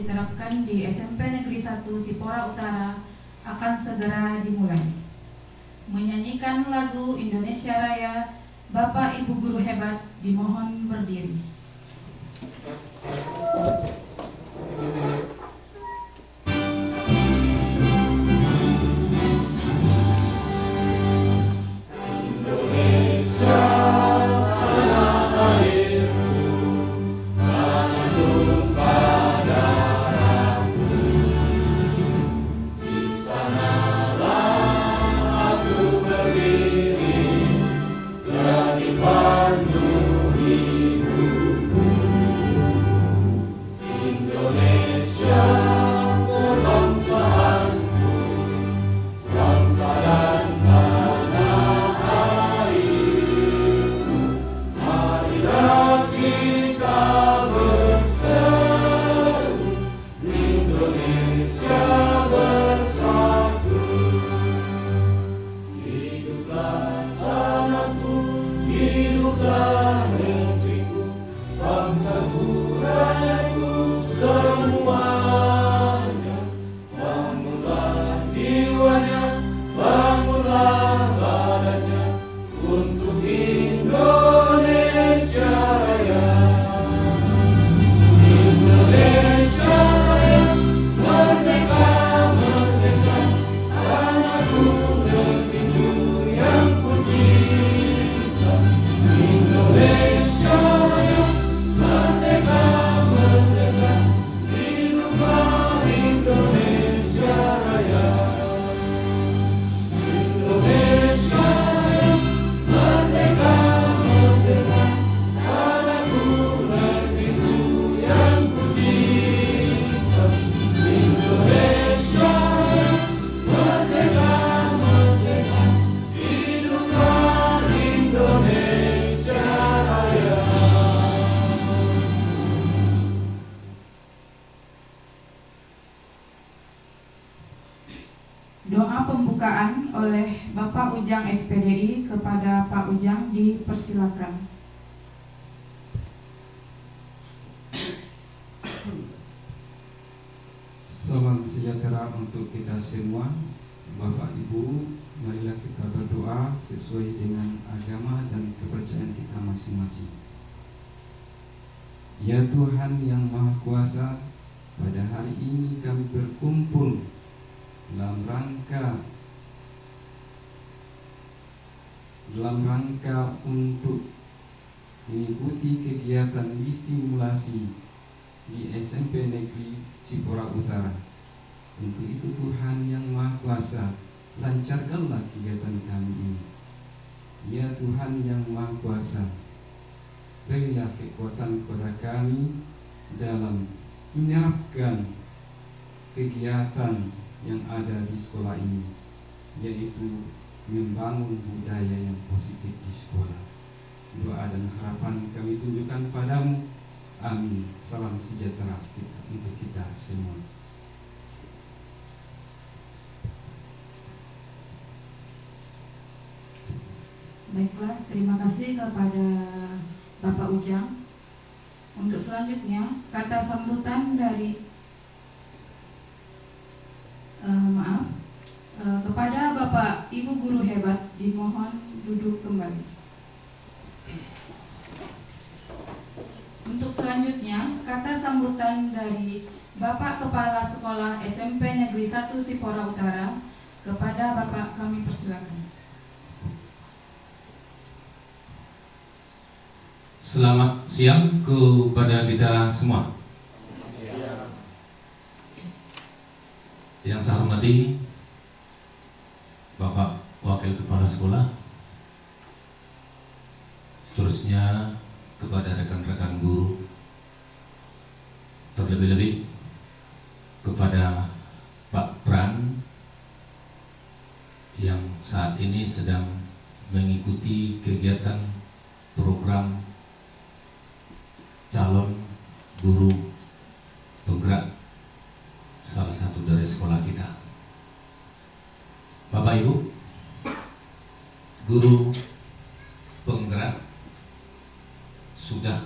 diterapkan di SMP Negeri 1 Sipora Utara akan segera dimulai. Menyanyikan lagu Indonesia Raya, Bapak Ibu Guru Hebat dimohon berdiri. Doa pembukaan oleh Bapak Ujang SPDI kepada Pak Ujang dipersilakan. Salam sejahtera untuk kita semua. Bapak Ibu, marilah kita berdoa sesuai dengan agama dan kepercayaan kita masing-masing. Ya Tuhan yang Maha Kuasa, pada hari ini kami berkumpul dalam rangka untuk mengikuti kegiatan simulasi di SMP Negeri Sipora Utara. Untuk itu Tuhan yang Maha Kuasa, lancarkanlah kegiatan kami ini. Ya Tuhan yang Maha Kuasa, berilah kekuatan kepada kami dalam menerapkan kegiatan yang ada di sekolah ini, yaitu membangun budaya yang positif di sekolah. Doa dan harapan kami tunjukkan padamu. Amin. Salam sejahtera untuk kita semua. Baiklah, terima kasih kepada Bapak Ujang. Untuk selanjutnya, kata sambutan dari kepada Bapak Ibu Guru Hebat dimohon duduk kembali. Untuk selanjutnya, kata sambutan dari Bapak Kepala Sekolah SMP Negeri 1 Sipora Utara kepada Bapak kami persilakan. Selamat siang kepada kita semua. Yang saya hormati Bapak Wakil Kepala Sekolah, seterusnya kepada rekan-rekan guru, terlebih-lebih kepada Pak Pran yang saat ini sedang mengikuti kegiatan program calon guru penggerak salah satu dari sekolah kita. Bapak Ibu, guru penggerak sudah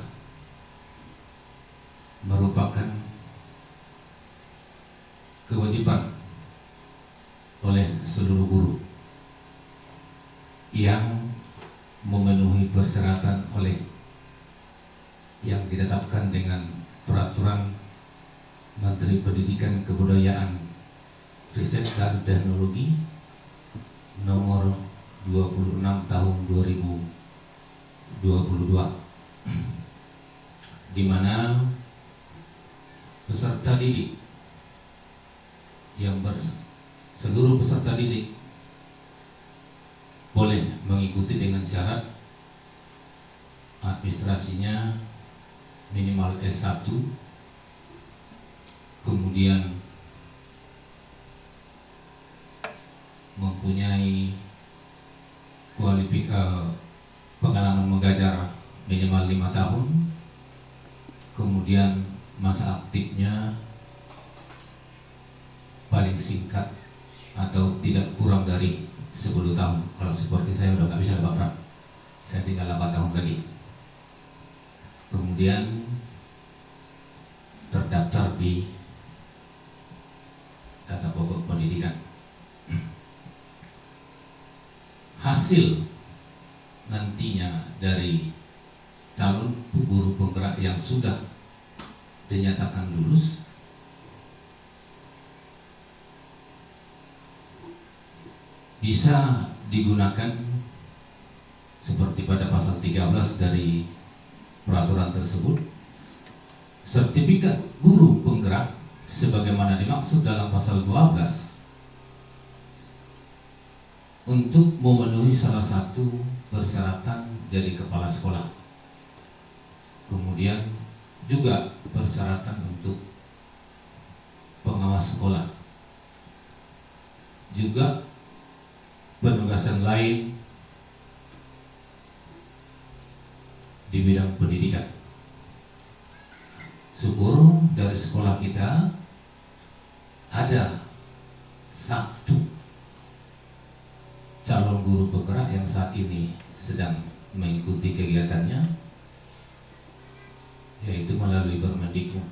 merupakan kewajiban oleh seluruh guru yang memenuhi persyaratan oleh yang ditetapkan dengan peraturan Menteri Pendidikan Kebudayaan Riset dan Teknologi nomor 26 tahun 2022, di mana peserta didik seluruh peserta didik boleh mengikuti dengan syarat administrasinya minimal S1, kemudian mempunyai pengalaman mengajar minimal 5 tahun, kemudian masa aktifnya paling singkat atau tidak kurang dari 10 tahun. Kalau seperti saya udah gak bisa dapat peran, saya tinggal 8 tahun lagi. Kemudian terdaftar di data pokok pendidikan. Hasil nantinya dari calon guru penggerak yang sudah dinyatakan lulus bisa digunakan seperti pada pasal 13 dari peraturan tersebut. Sertifikat guru penggerak sebagaimana dimaksud dalam pasal 12 untuk memenuhi salah satu persyaratan jadi kepala sekolah, kemudian juga persyaratan untuk pengawas sekolah, juga penugasan lain di bidang pendidikan. Syukur dari sekolah kita ada satu calon guru penggerak yang saat ini sedang mengikuti kegiatannya, yaitu melalui Permendikbud,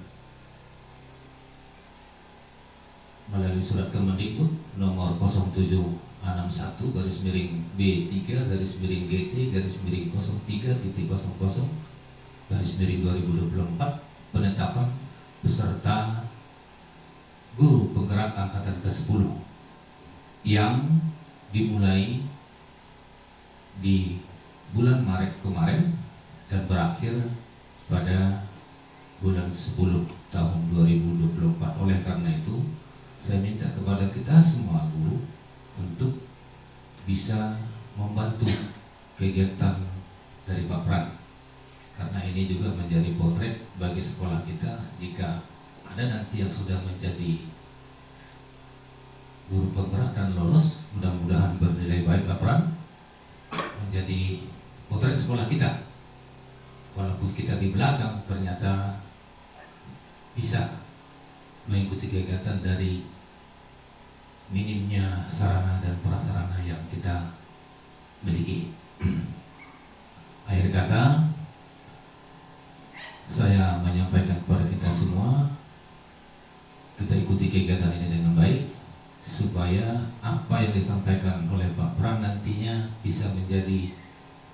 melalui surat Kemendikbud nomor 07/B3/GT/03/03/00/2024 penetapan peserta guru penggerak angkatan ke-10 yang dimulai di bulan Maret kemarin dan berakhir pada bulan 10 tahun 2024. Oleh karena itu, saya minta kepada kita semua guru untuk bisa membantu kegiatan dari Pak Pran, karena ini juga menjadi potret bagi sekolah kita. Jika ada nanti yang sudah menjadi guru penggerak dan lolos, mudah-mudahan bernilai baik Pak Pran, menjadi potret sekolah kita. Walaupun kita di belakang, ternyata bisa mengikuti kegiatan dari minimnya sarana dan prasarana yang kita miliki. Akhir kata, saya menyampaikan kepada kita semua, kita ikuti kegiatan ini dengan baik, supaya apa yang disampaikan oleh Pak Pran nantinya bisa menjadi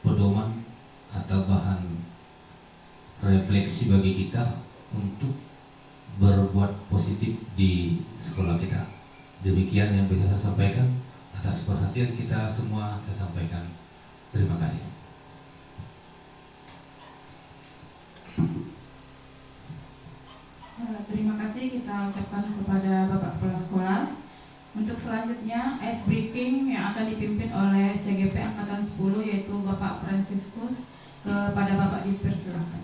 pedoman atau bahan refleksi bagi kita untuk berbuat positif di sekolah kita. Demikian yang bisa saya sampaikan. Atas perhatian kita semua saya sampaikan terima kasih. Terima kasih kita ucapkan kepada Bapak Kepala Sekolah. Untuk selanjutnya ice breaking yang akan dipimpin oleh CGP Angkatan 10 yaitu Bapak Franciscus. Kepada Bapak dipersilakan.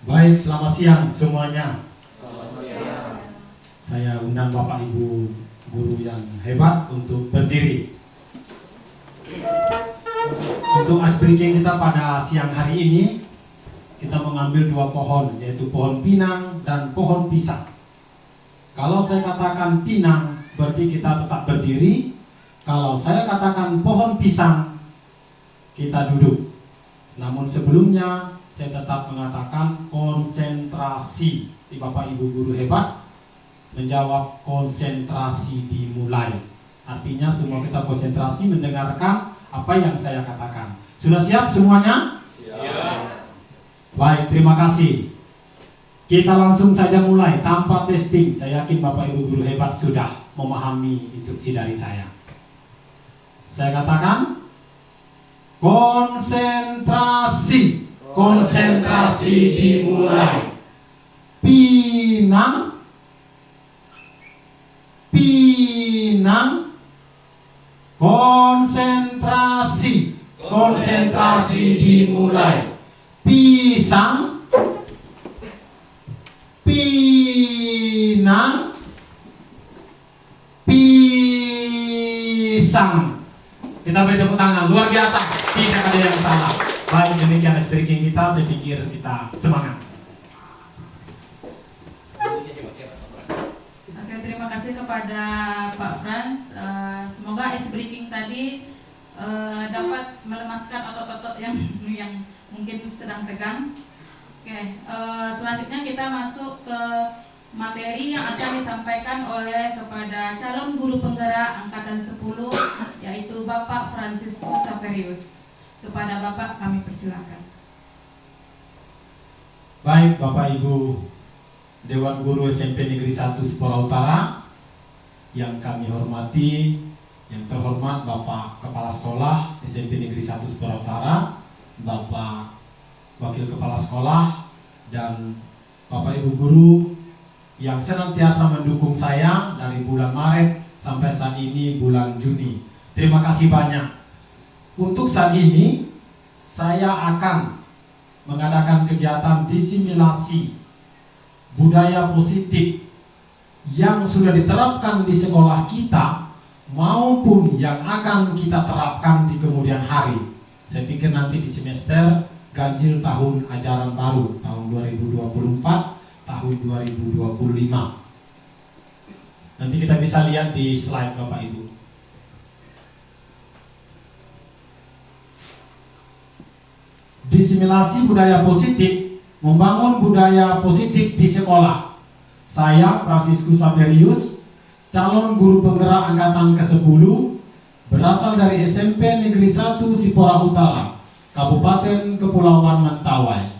Baik, selamat siang semuanya. Selamat siang. Saya undang Bapak Ibu guru yang hebat untuk berdiri. Untuk ice breaking kita pada siang hari ini, kita mengambil dua pohon, yaitu pohon pinang dan pohon pisang. Kalau saya katakan pinang, berarti kita tetap berdiri. Kalau saya katakan pohon pisang, kita duduk. Namun sebelumnya, saya tetap mengatakan konsentrasi. si Bapak Ibu guru hebat menjawab konsentrasi dimulai. Artinya semua kita konsentrasi mendengarkan apa yang saya katakan. Sudah siap semuanya? Siap. Baik, terima kasih. Kita langsung saja mulai tanpa testing. Saya yakin Bapak Ibu guru hebat sudah memahami instruksi dari saya. Saya katakan konsentrasi. Konsentrasi dimulai. Pinang, pinang, konsentrasi. Konsentrasi dimulai. Pisang, pinang, pisang. Kita beri tepuk tangan, luar biasa. Tidak ada yang salah. Baik, demikian speaking kita. Saya pikir kita semangat. Oke, terima kasih kepada Pak Franz. Semoga ice breaking tadi dapat melemaskan otot-otot yang mungkin sedang tegang. Oke, selanjutnya kita masuk ke materi yang akan disampaikan oleh kepada calon guru penggerak angkatan 10, yaitu Bapak Franciscus Saperius. Kepada Bapak kami persilakan. Baik, Bapak Ibu Dewan Guru SMP Negeri 1 Sipora Utara yang kami hormati, yang terhormat Bapak Kepala Sekolah SMP Negeri 1 Sipora Utara, Bapak Wakil Kepala Sekolah, dan Bapak Ibu Guru yang senantiasa mendukung saya dari bulan Maret sampai saat ini bulan Juni. Terima kasih banyak. Untuk saat ini saya akan mengadakan kegiatan disimilasi budaya positif yang sudah diterapkan di sekolah kita maupun yang akan kita terapkan di kemudian hari. Saya pikir nanti di semester ganjil tahun ajaran baru tahun 2024 tahun 2025. Nanti kita bisa lihat di slide Bapak Ibu. Disimilasi budaya positif, membangun budaya positif di sekolah. Saya Franciscus Saperius, calon guru penggerak angkatan ke-10, berasal dari SMP Negeri 1 Sipora Utara, Kabupaten Kepulauan Mentawai.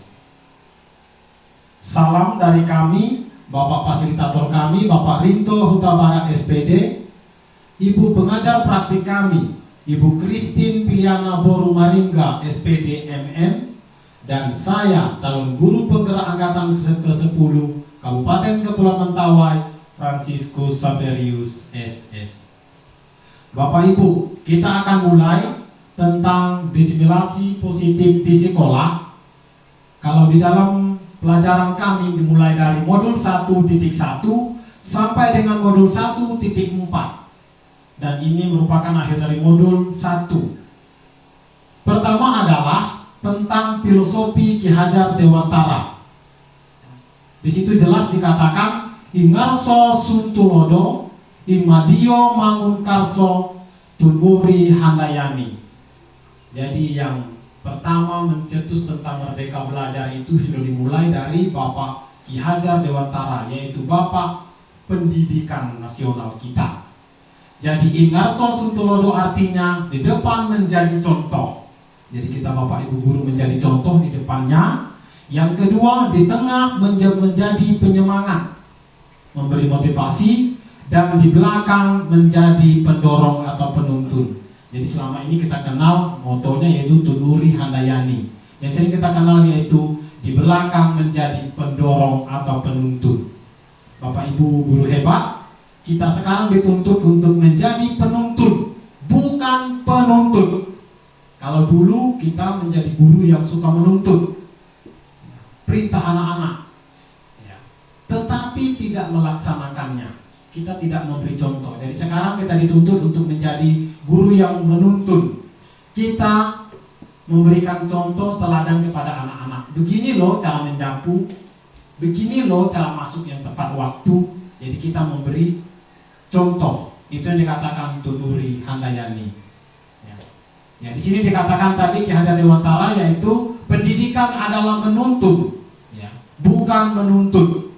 Salam dari kami, Bapak Fasilitator kami, Bapak Rinto Huta Barat SPD, Ibu pengajar praktik kami, Ibu Christine Piliana Boru Maringga SPD MM, dan saya calon guru penggerak angkatan ke-10 Kabupaten Kepulauan Mentawai, Franciscus Saperius SS. Bapak Ibu, kita akan mulai tentang disimilasi positif di sekolah. Kalau di dalam pelajaran kami dimulai dari modul 1.1 sampai dengan modul 1.4. Dan ini merupakan akhir dari modul 1. Pertama adalah tentang filosofi Ki Hajar Dewantara. Di situ jelas dikatakan Ingarso Suntulodo, Imadio Mangunkarso, Tunuri Handayani. Jadi yang pertama mencetus tentang merdeka belajar itu sudah dimulai dari Bapak Ki Hajar Dewantara, yaitu Bapak Pendidikan Nasional kita. Jadi Ingarso Suntulodo artinya di depan menjadi contoh. Jadi kita Bapak Ibu Guru menjadi contoh di depannya. Yang kedua, di tengah menjadi penyemangat, memberi motivasi, dan di belakang menjadi pendorong atau penuntun. Jadi selama ini kita kenal motonya yaitu Tunuri Handayani. Yang sering kita kenal yaitu di belakang menjadi pendorong atau penuntun. Bapak Ibu Guru hebat, kita sekarang dituntut untuk menjadi penuntun, bukan penuntut. Kalau dulu kita menjadi guru yang suka menuntut, perintah anak-anak, tetapi tidak melaksanakannya. Kita tidak memberi contoh. Jadi sekarang kita dituntut untuk menjadi guru yang menuntun. Kita memberikan contoh teladan kepada anak-anak. Begini loh cara menjapu, begini loh cara masuk yang tepat waktu. Jadi kita memberi contoh. Itu yang dikatakan Tunuri Handayani. Ya, di sini dikatakan tadi Ki Hajar Dewantara yaitu pendidikan adalah menuntun, ya, bukan menuntut.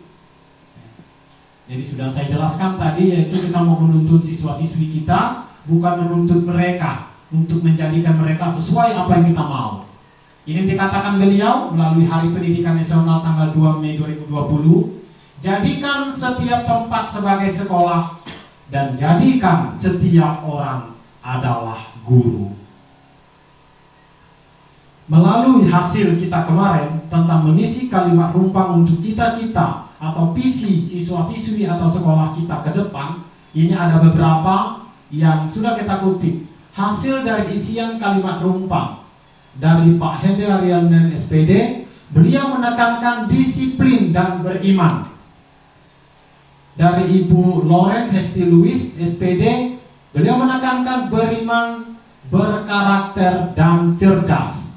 Jadi sudah saya jelaskan tadi, yaitu kita mau menuntut siswa-siswi kita, bukan menuntut mereka untuk menjadikan mereka sesuai apa yang kita mau. Ini dikatakan beliau melalui Hari Pendidikan Nasional tanggal 2 Mei 2020. Jadikan setiap tempat sebagai sekolah dan jadikan setiap orang adalah guru. Melalui hasil kita kemarin tentang mengisi kalimat rumpang untuk cita-cita atau visi siswa-siswi atau sekolah kita ke depan, ini ada beberapa yang sudah kita kutip. Hasil dari isian kalimat rumpang dari Pak Hende Arianen SPD, beliau menekankan disiplin dan beriman. Dari Ibu Loren Hesti Louis SPD, beliau menekankan beriman, berkarakter dan cerdas.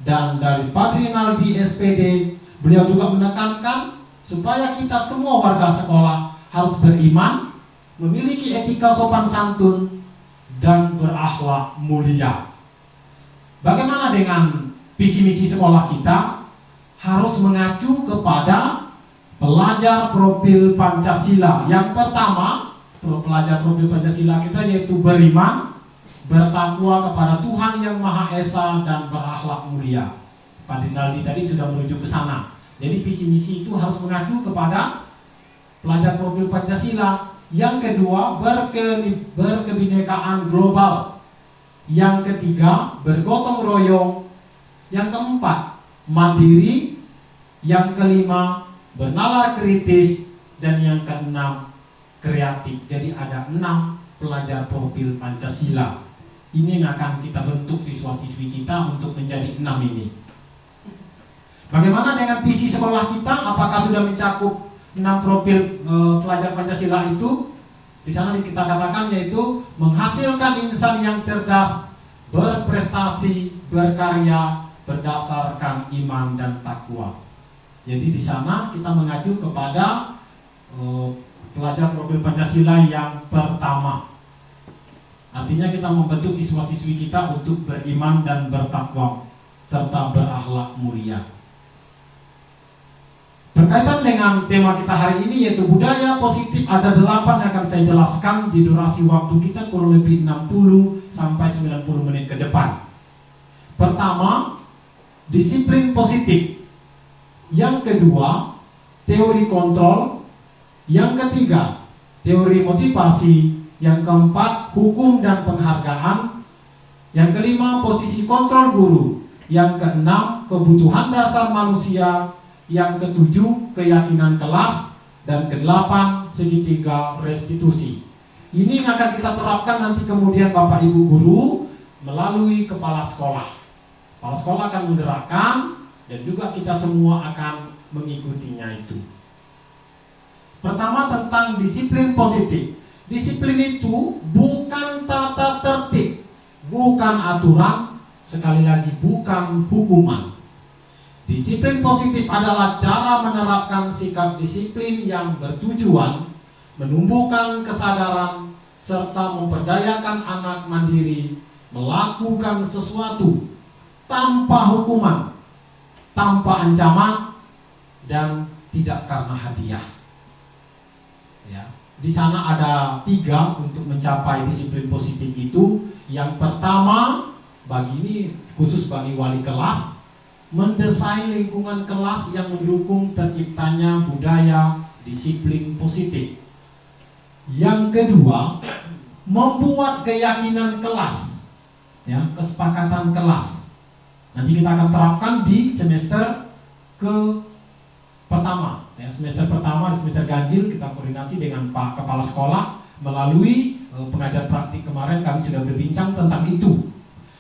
Dan dari Pak Rinaldi SPD, beliau juga menekankan supaya kita semua warga sekolah harus beriman, memiliki etika sopan santun, dan berakhlak mulia. Bagaimana dengan visi misi sekolah kita? Harus mengacu kepada pelajar profil Pancasila. Yang pertama, pelajar profil Pancasila kita yaitu beriman, bertakwa kepada Tuhan Yang Maha Esa, dan berakhlak mulia. Pak Rinaldi tadi sudah menuju ke sana. Jadi visi misi itu harus mengacu kepada pelajar profil Pancasila. Yang kedua, berkebinekaan global. Yang ketiga, bergotong royong. Yang keempat, mandiri. Yang kelima, bernalar kritis. Dan yang keenam, kreatif. Jadi ada 6 pelajar profil Pancasila. Ini yang akan kita bentuk siswa-siswi kita untuk menjadi 6 ini. Bagaimana dengan visi sekolah kita? Apakah sudah mencakup 6 profil pelajar Pancasila itu? Di sana kita katakan yaitu menghasilkan insan yang cerdas, berprestasi, berkarya, berdasarkan iman dan takwa. Jadi di sana kita mengacu kepada pelajar profil Pancasila yang pertama. Artinya kita membentuk siswa-siswi kita untuk beriman dan bertakwa serta berakhlak mulia. Berkaitan dengan tema kita hari ini yaitu budaya positif, ada 8 yang akan saya jelaskan di durasi waktu kita kurang lebih 60 sampai 90 menit ke depan. Pertama, disiplin positif. Yang kedua, teori kontrol. Yang ketiga, teori motivasi. Yang keempat, hukum dan penghargaan. Yang kelima, posisi kontrol guru. Yang keenam, kebutuhan dasar manusia. Yang ketujuh, keyakinan kelas. Dan kedelapan, segitiga restitusi. Ini yang akan kita terapkan nanti kemudian Bapak Ibu guru melalui kepala sekolah. Kepala sekolah akan menggerakkan dan juga kita semua akan mengikutinya itu. Pertama, tentang disiplin positif. Disiplin itu bukan tata tertib, bukan aturan, sekali lagi bukan hukuman. Disiplin positif adalah cara menerapkan sikap disiplin yang bertujuan menumbuhkan kesadaran serta memperdayakan anak mandiri melakukan sesuatu tanpa hukuman, tanpa ancaman, dan tidak karena hadiah. Ya, di sana ada 3 untuk mencapai disiplin positif itu. Yang pertama, ini khusus bagi wali kelas, mendesain lingkungan kelas yang mendukung terciptanya budaya disiplin positif. Yang kedua, membuat keyakinan kelas, ya, kesepakatan kelas. Nanti kita akan terapkan di semester pertama. Ya, semester pertama, semester ganjil kita koordinasi dengan Pak Kepala Sekolah melalui pengajar praktik kemarin kami sudah berbincang tentang itu.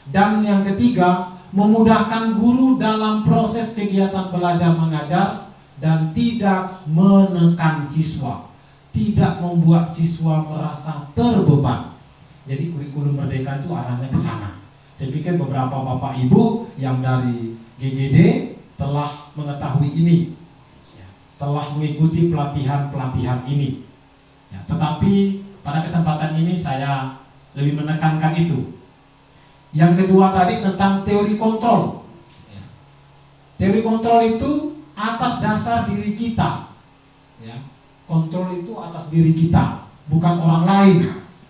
Dan yang ketiga, memudahkan guru dalam proses kegiatan belajar mengajar dan tidak menekan siswa, tidak membuat siswa merasa terbeban. Jadi kurikulum Merdeka itu arahnya ke sana. Saya pikir beberapa Bapak Ibu yang dari GGD telah mengetahui ini, telah mengikuti pelatihan-pelatihan ini. Ya, tetapi pada kesempatan ini saya lebih menekankan itu. Yang kedua tadi tentang teori kontrol. Teori kontrol itu atas dasar diri kita. Ya. Kontrol itu atas diri kita, bukan orang lain.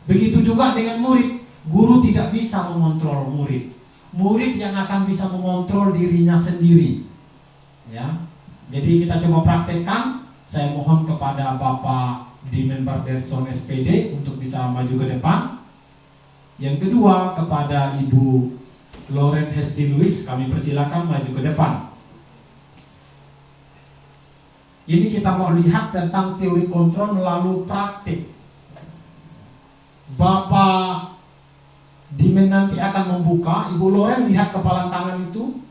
Begitu juga dengan murid. Guru tidak bisa mengontrol murid. Murid yang akan bisa mengontrol dirinya sendiri. Ya. Jadi kita coba praktekkan. Saya mohon kepada Bapak Dimen Barderson SPD untuk bisa maju ke depan. Yang kedua kepada Ibu Loren Hesti Louis, kami persilakan maju ke depan. Ini kita mau lihat tentang teori kontrol melalui praktik. Bapak Dimen nanti akan membuka. Ibu Loren lihat kepala tangan itu.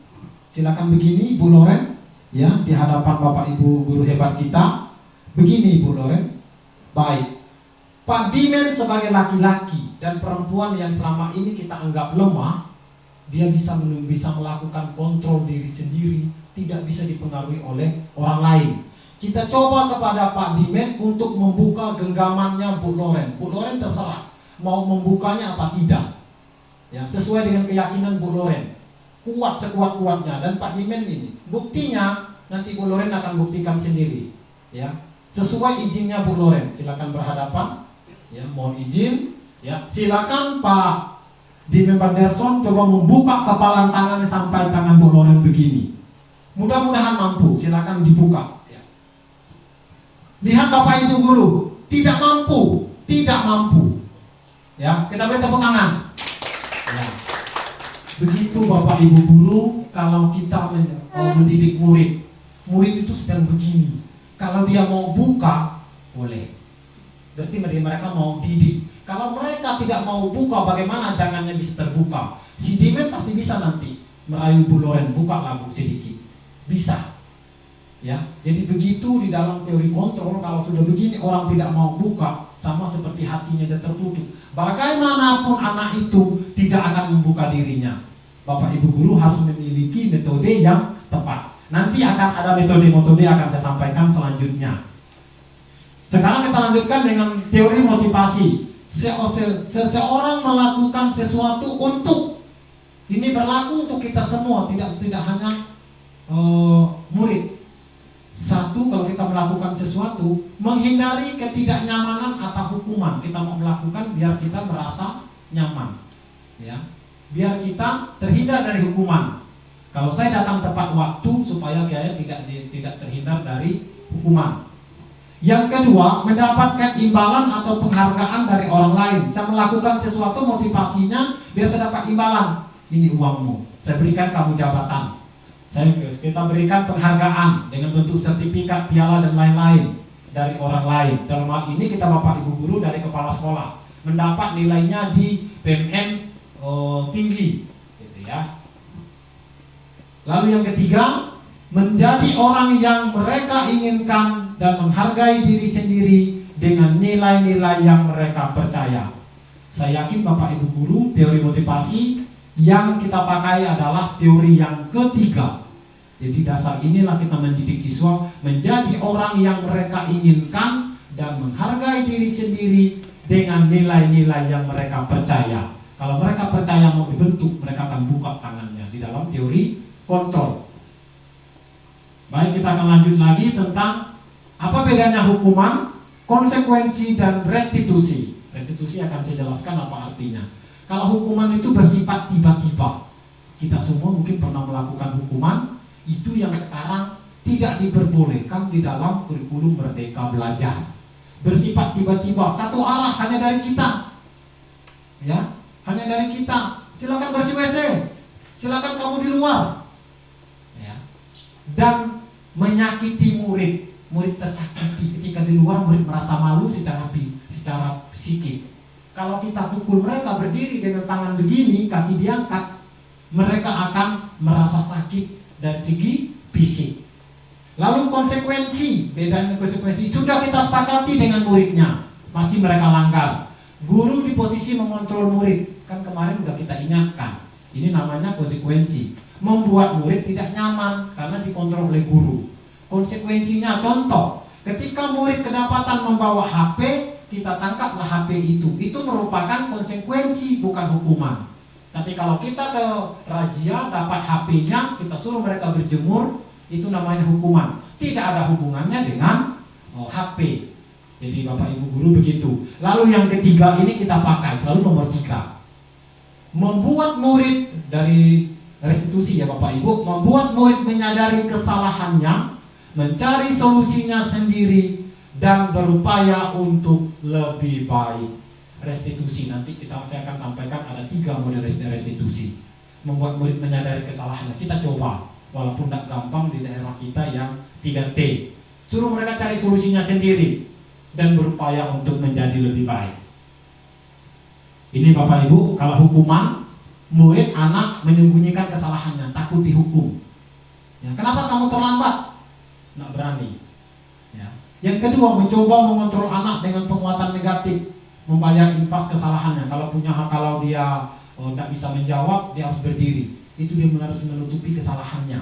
Silakan begini Ibu Loren, ya, di hadapan Bapak Ibu guru hebat kita. Begini Ibu Loren. Baik. Pak Dimen sebagai laki-laki dan perempuan yang selama ini kita anggap lemah, dia bisa melakukan kontrol diri sendiri, tidak bisa dipengaruhi oleh orang lain. Kita coba kepada Pak Dimen untuk membuka genggamannya Bu Loren. Bu Loren terserah mau membukanya apa tidak, ya, sesuai dengan keyakinan Bu Loren. Kuat sekuat-kuatnya. Dan Pak Dimen ini buktinya nanti Bu Loren akan buktikan sendiri, ya, sesuai izinnya Bu Loren. Silakan berhadapan, ya, mohon izin, ya, silakan Pak Dimen Barderson coba membuka kepala tangannya sampai tangan Bu Loren begini. Mudah-mudahan mampu. Silakan dibuka. Lihat Bapak Ibu guru, tidak mampu, tidak mampu. Ya, kita beri tepuk tangan. Ya. Begitu Bapak Ibu guru, kalau kita mendidik murid, murid itu sedang begini. Kalau dia mau buka, boleh. Berarti mereka mau didik. Kalau mereka tidak mau buka, bagaimana jangannya bisa terbuka? Si Dimen pasti bisa nanti merayu Bu Loren, buka lagu sedikit. Bisa. Ya, jadi begitu di dalam teori kontrol. Kalau sudah begini orang tidak mau buka, sama seperti hatinya dia tertutup. Bagaimanapun anak itu tidak akan membuka dirinya. Bapak Ibu guru harus memiliki metode yang tepat. Nanti akan ada metode-metode akan saya sampaikan selanjutnya. Sekarang kita lanjutkan dengan teori motivasi. Seseorang melakukan sesuatu untuk, ini berlaku untuk kita semua, tidak hanya murid. Satu, kalau kita melakukan sesuatu, menghindari ketidaknyamanan atau hukuman. Kita mau melakukan biar kita merasa nyaman, ya, biar kita terhindar dari hukuman. Kalau saya datang tepat waktu supaya saya tidak terhindar dari hukuman. Yang kedua, mendapatkan imbalan atau penghargaan dari orang lain. Saya melakukan sesuatu, motivasinya biar saya dapat imbalan. Ini uangmu, saya berikan kamu jabatan. Kita berikan penghargaan dengan bentuk sertifikat, piala dan lain-lain dari orang lain. Dalam hal ini kita Bapak Ibu guru dari kepala sekolah mendapat nilainya di PMN tinggi, gitu ya. Lalu yang ketiga, menjadi orang yang mereka inginkan dan menghargai diri sendiri dengan nilai-nilai yang mereka percaya. Saya yakin Bapak Ibu guru, teori motivasi yang kita pakai adalah teori yang ketiga. Jadi dasar inilah kita mendidik siswa menjadi orang yang mereka inginkan dan menghargai diri sendiri dengan nilai-nilai yang mereka percaya. Kalau mereka percaya mau dibentuk, mereka akan buka tangannya di dalam teori kontrol. Baik, kita akan lanjut lagi tentang apa bedanya hukuman, konsekuensi, dan restitusi. Restitusi akan saya jelaskan apa artinya. Kalau hukuman itu bersifat tiba-tiba, kita semua mungkin pernah melakukan hukuman, itu yang sekarang tidak diperbolehkan di dalam kurikulum Merdeka Belajar. Bersifat tiba-tiba, satu arah, hanya dari kita, ya, hanya dari kita. Silakan bersih WC, silakan kamu di luar, ya. Dan menyakiti murid, murid tersakiti ketika di luar, murid merasa malu secara psikis. Kalau kita pukul mereka berdiri dengan tangan begini, kaki diangkat, mereka akan merasa sakit dari segi fisik. Lalu konsekuensi, bedanya konsekuensi, sudah kita sepakati dengan muridnya, masih mereka langgar. Guru di posisi mengontrol murid, kan kemarin sudah kita ingatkan. Ini namanya konsekuensi, membuat murid tidak nyaman karena dikontrol oleh guru. Konsekuensinya, contoh, ketika murid kedapatan membawa HP, kita tangkaplah HP itu merupakan konsekuensi, bukan hukuman. Tapi kalau kita ke razia dapat HP-nya, kita suruh mereka berjemur, itu namanya hukuman. Tidak ada hubungannya dengan HP. Jadi Bapak Ibu guru begitu. Lalu yang ketiga ini kita pakai selalu nomor 3. Membuat murid dari restitusi ya Bapak Ibu, membuat murid menyadari kesalahannya, mencari solusinya sendiri dan berupaya untuk lebih baik. Restitusi nanti saya akan sampaikan ada 3 model restitusi. Membuat murid menyadari kesalahannya. Kita coba walaupun tidak gampang di daerah kita yang 3T. Suruh mereka cari solusinya sendiri dan berupaya untuk menjadi lebih baik. Ini Bapak Ibu, kalau hukuman, murid anak menyembunyikan kesalahannya, takut dihukum. Ya, kenapa kamu terlambat? Nggak berani. Ya. Yang kedua, mencoba mengontrol anak dengan penguatan negatif, membayar impas kesalahannya. Kalau punya hak, kalau dia tidak bisa menjawab, dia harus berdiri. Itu dia harus menutupi kesalahannya.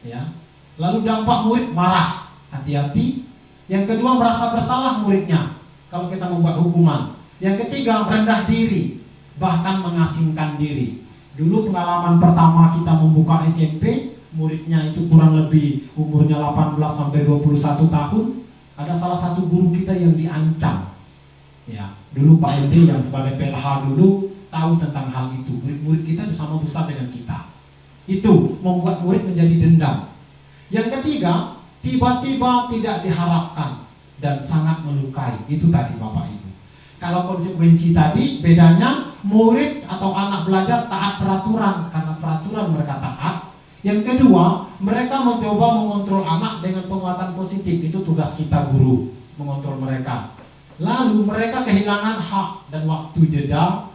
Ya. Lalu dampak murid marah, hati-hati. Yang kedua, merasa bersalah muridnya kalau kita membuat hukuman. Yang ketiga, merendah diri, bahkan mengasingkan diri. Dulu pengalaman pertama kita membuka SMP, muridnya itu kurang lebih umurnya 18 sampai 21 tahun. Ada salah satu guru kita yang diancam. Ya, dulu Pak Edi yang sebagai PLH dulu tahu tentang hal itu. Murid-murid kita sama besar dengan kita. Itu membuat murid menjadi dendam. Yang ketiga, tiba-tiba tidak diharapkan dan sangat melukai. Itu tadi Bapak Ibu. Kalau konsekuensi tadi bedanya murid atau anak belajar taat peraturan karena peraturan mereka taat. Yang kedua, mereka mencoba mengontrol anak dengan penguatan positif. Itu tugas kita guru, mengontrol mereka. Lalu mereka kehilangan hak dan waktu jeda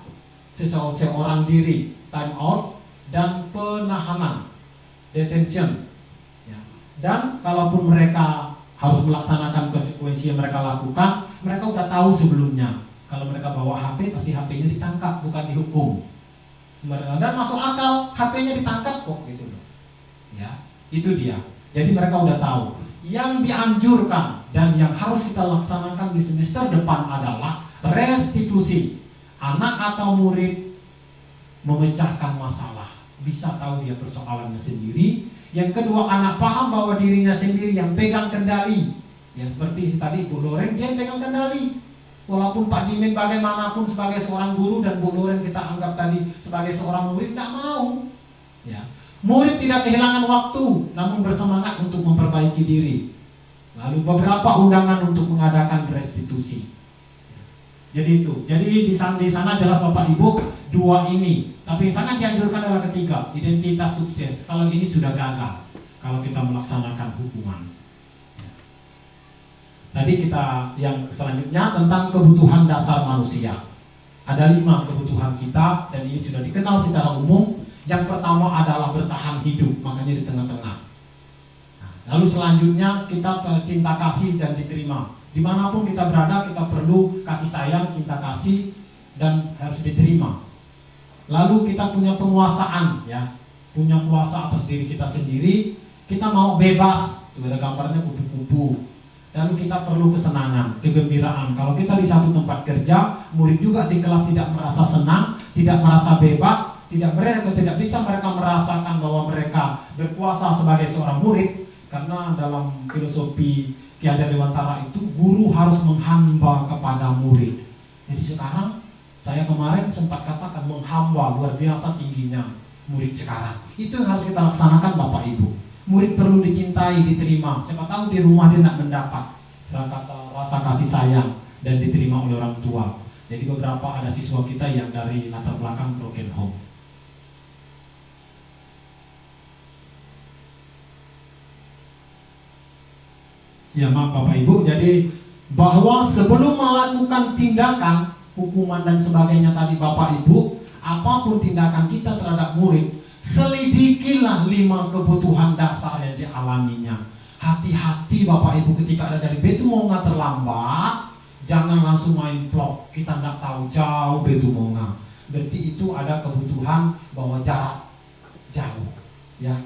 seseorang diri, time out dan penahanan, detention. Ya. Dan kalaupun mereka harus melaksanakan konsekuensi yang mereka lakukan, mereka udah tahu sebelumnya. Kalau mereka bawa HP, pasti HP-nya ditangkap, bukan dihukum. Dan masuk akal, HP-nya ditangkap kok gitu loh. Ya, itu dia. Jadi mereka udah tahu. Yang dianjurkan dan yang harus kita laksanakan di semester depan adalah restitusi. Anak atau murid memecahkan masalah, bisa tahu dia persoalannya sendiri. Yang kedua, anak paham bahwa dirinya sendiri yang pegang kendali. Yang seperti tadi Bu Loren, dia pegang kendali. Walaupun Pak Dimin bagaimanapun sebagai seorang guru dan Bu Loren kita anggap tadi sebagai seorang murid, tidak mau. Ya. Murid tidak kehilangan waktu, namun bersemangat untuk memperbaiki diri. Lalu beberapa undangan untuk mengadakan restitusi. Jadi itu. Jadi di sana jelas Bapak Ibu 2 ini. Tapi yang sangat dianjurkan adalah ketiga, identitas sukses. Kalau ini sudah gagal, kalau kita melaksanakan hukuman. Tadi kita yang selanjutnya tentang kebutuhan dasar manusia. Ada 5 kebutuhan kita dan ini sudah dikenal secara umum. Yang pertama adalah bertahan hidup, makanya di tengah-tengah. Lalu selanjutnya kita cinta kasih dan diterima. Dimanapun kita berada kita perlu kasih sayang, cinta kasih dan harus diterima. Lalu kita punya penguasaan, ya, punya kuasa atas diri kita sendiri. Kita mau bebas, itu ada gambarnya kupu-kupu. Lalu kita perlu kesenangan, kegembiraan. Kalau kita di satu tempat kerja, murid juga di kelas tidak merasa senang, tidak merasa bebas, tidak bisa mereka merasakan bahwa mereka berkuasa sebagai seorang murid. Karena dalam filosofi Ki Hajar Dewantara itu guru harus menghamba kepada murid. Jadi sekarang saya kemarin sempat katakan menghamba luar biasa tingginya murid sekarang. Itu yang harus kita laksanakan Bapak Ibu. Murid perlu dicintai, diterima. Siapa tahu di rumah dia tidak mendapat rasa kasih sayang dan diterima oleh orang tua. Jadi beberapa ada siswa kita yang dari latar belakang broken home. Ya maaf Bapak Ibu, jadi bahwa sebelum melakukan tindakan hukuman dan sebagainya tadi Bapak Ibu, apapun tindakan kita terhadap murid, selidikilah 5 kebutuhan dasar yang dialaminya. Hati-hati Bapak Ibu ketika ada dari Betumonga terlambat, jangan langsung main vlog. Kita tidak tahu jauh Betumonga. Berarti itu ada kebutuhan bahwa jarak jauh, ya.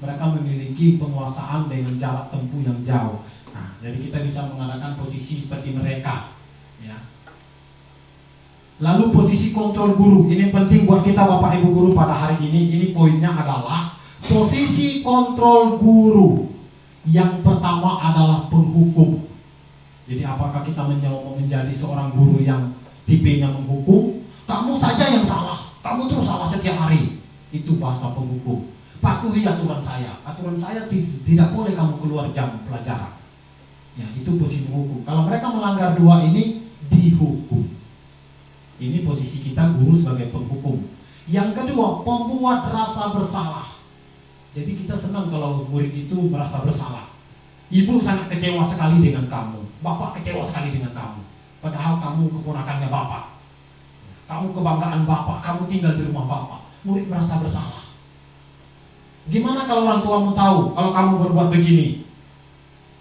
Mereka memiliki penguasaan dengan jarak tempuh yang jauh. Nah, jadi kita bisa mengadakan posisi seperti mereka, ya. Lalu posisi kontrol guru, ini penting buat kita Bapak Ibu guru pada hari ini. Ini poinnya adalah posisi kontrol guru. Yang pertama adalah penghukum. kita menjadi seorang guru yang tipenya menghukum, kamu saja yang salah, kamu terus salah setiap hari. Itu bahasa penghukum. Patuhi aturan saya. Aturan saya tidak boleh kamu keluar jam pelajaran. Ya, itu posisi menghukum. Kalau mereka melanggar dua ini, dihukum. Ini posisi kita guru sebagai penghukum. Yang kedua, pembuat rasa bersalah. Jadi kita senang kalau murid itu merasa bersalah. Ibu sangat kecewa sekali dengan kamu, bapak kecewa sekali dengan kamu. Padahal kamu keponakannya bapak, kamu kebanggaan bapak, kamu tinggal di rumah bapak. Murid merasa bersalah. Gimana kalau orang tuamu tahu kalau kamu berbuat begini?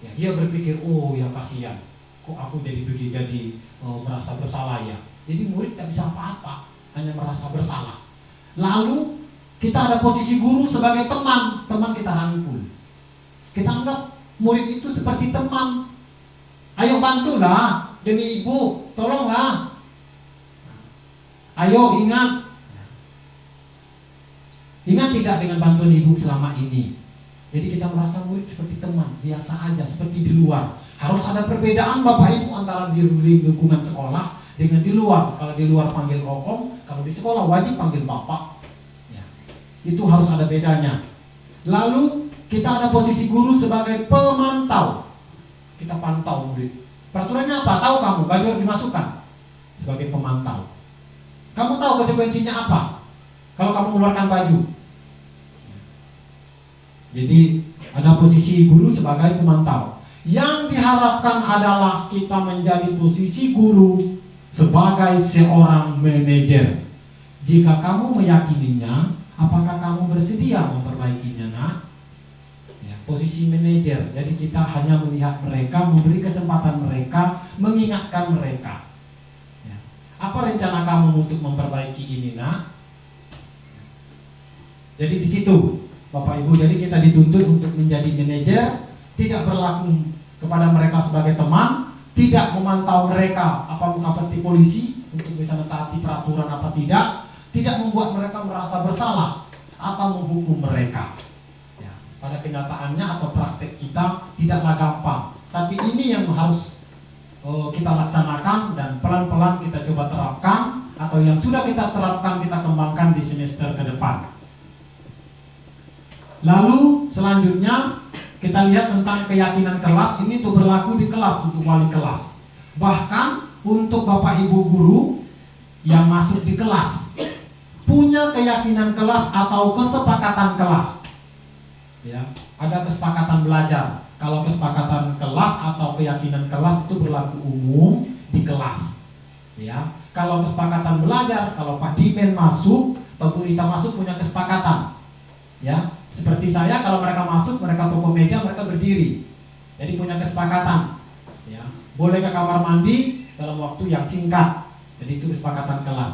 Ya, dia berpikir, oh ya kasihan, kok aku jadi begini, merasa bersalah ya. Jadi murid tidak bisa apa-apa, hanya merasa bersalah. Lalu kita ada posisi guru sebagai teman kita rangkul. Kita anggap murid itu seperti teman. Ayo bantulah demi ibu, tolonglah. Ayo ingat tidak dengan bantuan ibu selama ini. Jadi kita merasa murid seperti teman, biasa aja, seperti di luar. Harus ada perbedaan Bapak Ibu antara di lingkungan sekolah dengan di luar. Kalau di luar panggil om, kalau di sekolah wajib panggil bapak. Itu harus ada bedanya. Lalu kita ada posisi guru sebagai pemantau. Kita pantau murid. Peraturannya apa? Tahu kamu? Baju harus dimasukkan. Sebagai pemantau. Kamu tahu konsekuensinya apa kalau kamu mengeluarkan baju? Jadi ada posisi guru sebagai pemantau. Yang diharapkan adalah kita menjadi posisi guru sebagai seorang manajer. Jika kamu meyakininya, apakah kamu bersedia memperbaikinya, nak? Ya, posisi manajer. Jadi kita hanya melihat mereka, memberi kesempatan mereka, mengingatkan mereka. Ya. Apa rencana kamu untuk memperbaiki ini, nak? Jadi di situ, Bapak Ibu, jadi kita dituntut untuk menjadi manajer, tidak berlaku kepada mereka sebagai teman, tidak memantau mereka apakah seperti polisi untuk bisa mentaati peraturan apa tidak membuat mereka merasa bersalah atau menghukum mereka. Ya, pada kenyataannya atau praktek kita tidaklah gampang, tapi ini yang harus kita laksanakan dan pelan-pelan kita coba terapkan, atau yang sudah kita terapkan kita kembangkan di semester ke depan. Lalu selanjutnya kita lihat tentang keyakinan kelas. Ini tuh berlaku di kelas untuk wali kelas, bahkan untuk Bapak Ibu guru yang masuk di kelas, punya keyakinan kelas atau kesepakatan kelas. Ya, ada kesepakatan belajar. Kalau kesepakatan kelas atau keyakinan kelas itu berlaku umum di kelas. Ya, kalau kesepakatan belajar, kalau Pak Dimen masuk, Pak Gurita masuk, punya kesepakatan. Ya, seperti saya, kalau mereka masuk, mereka pokok meja, mereka berdiri. Jadi punya kesepakatan. Ya, boleh ke kamar mandi dalam waktu yang singkat. Jadi itu kesepakatan kelas.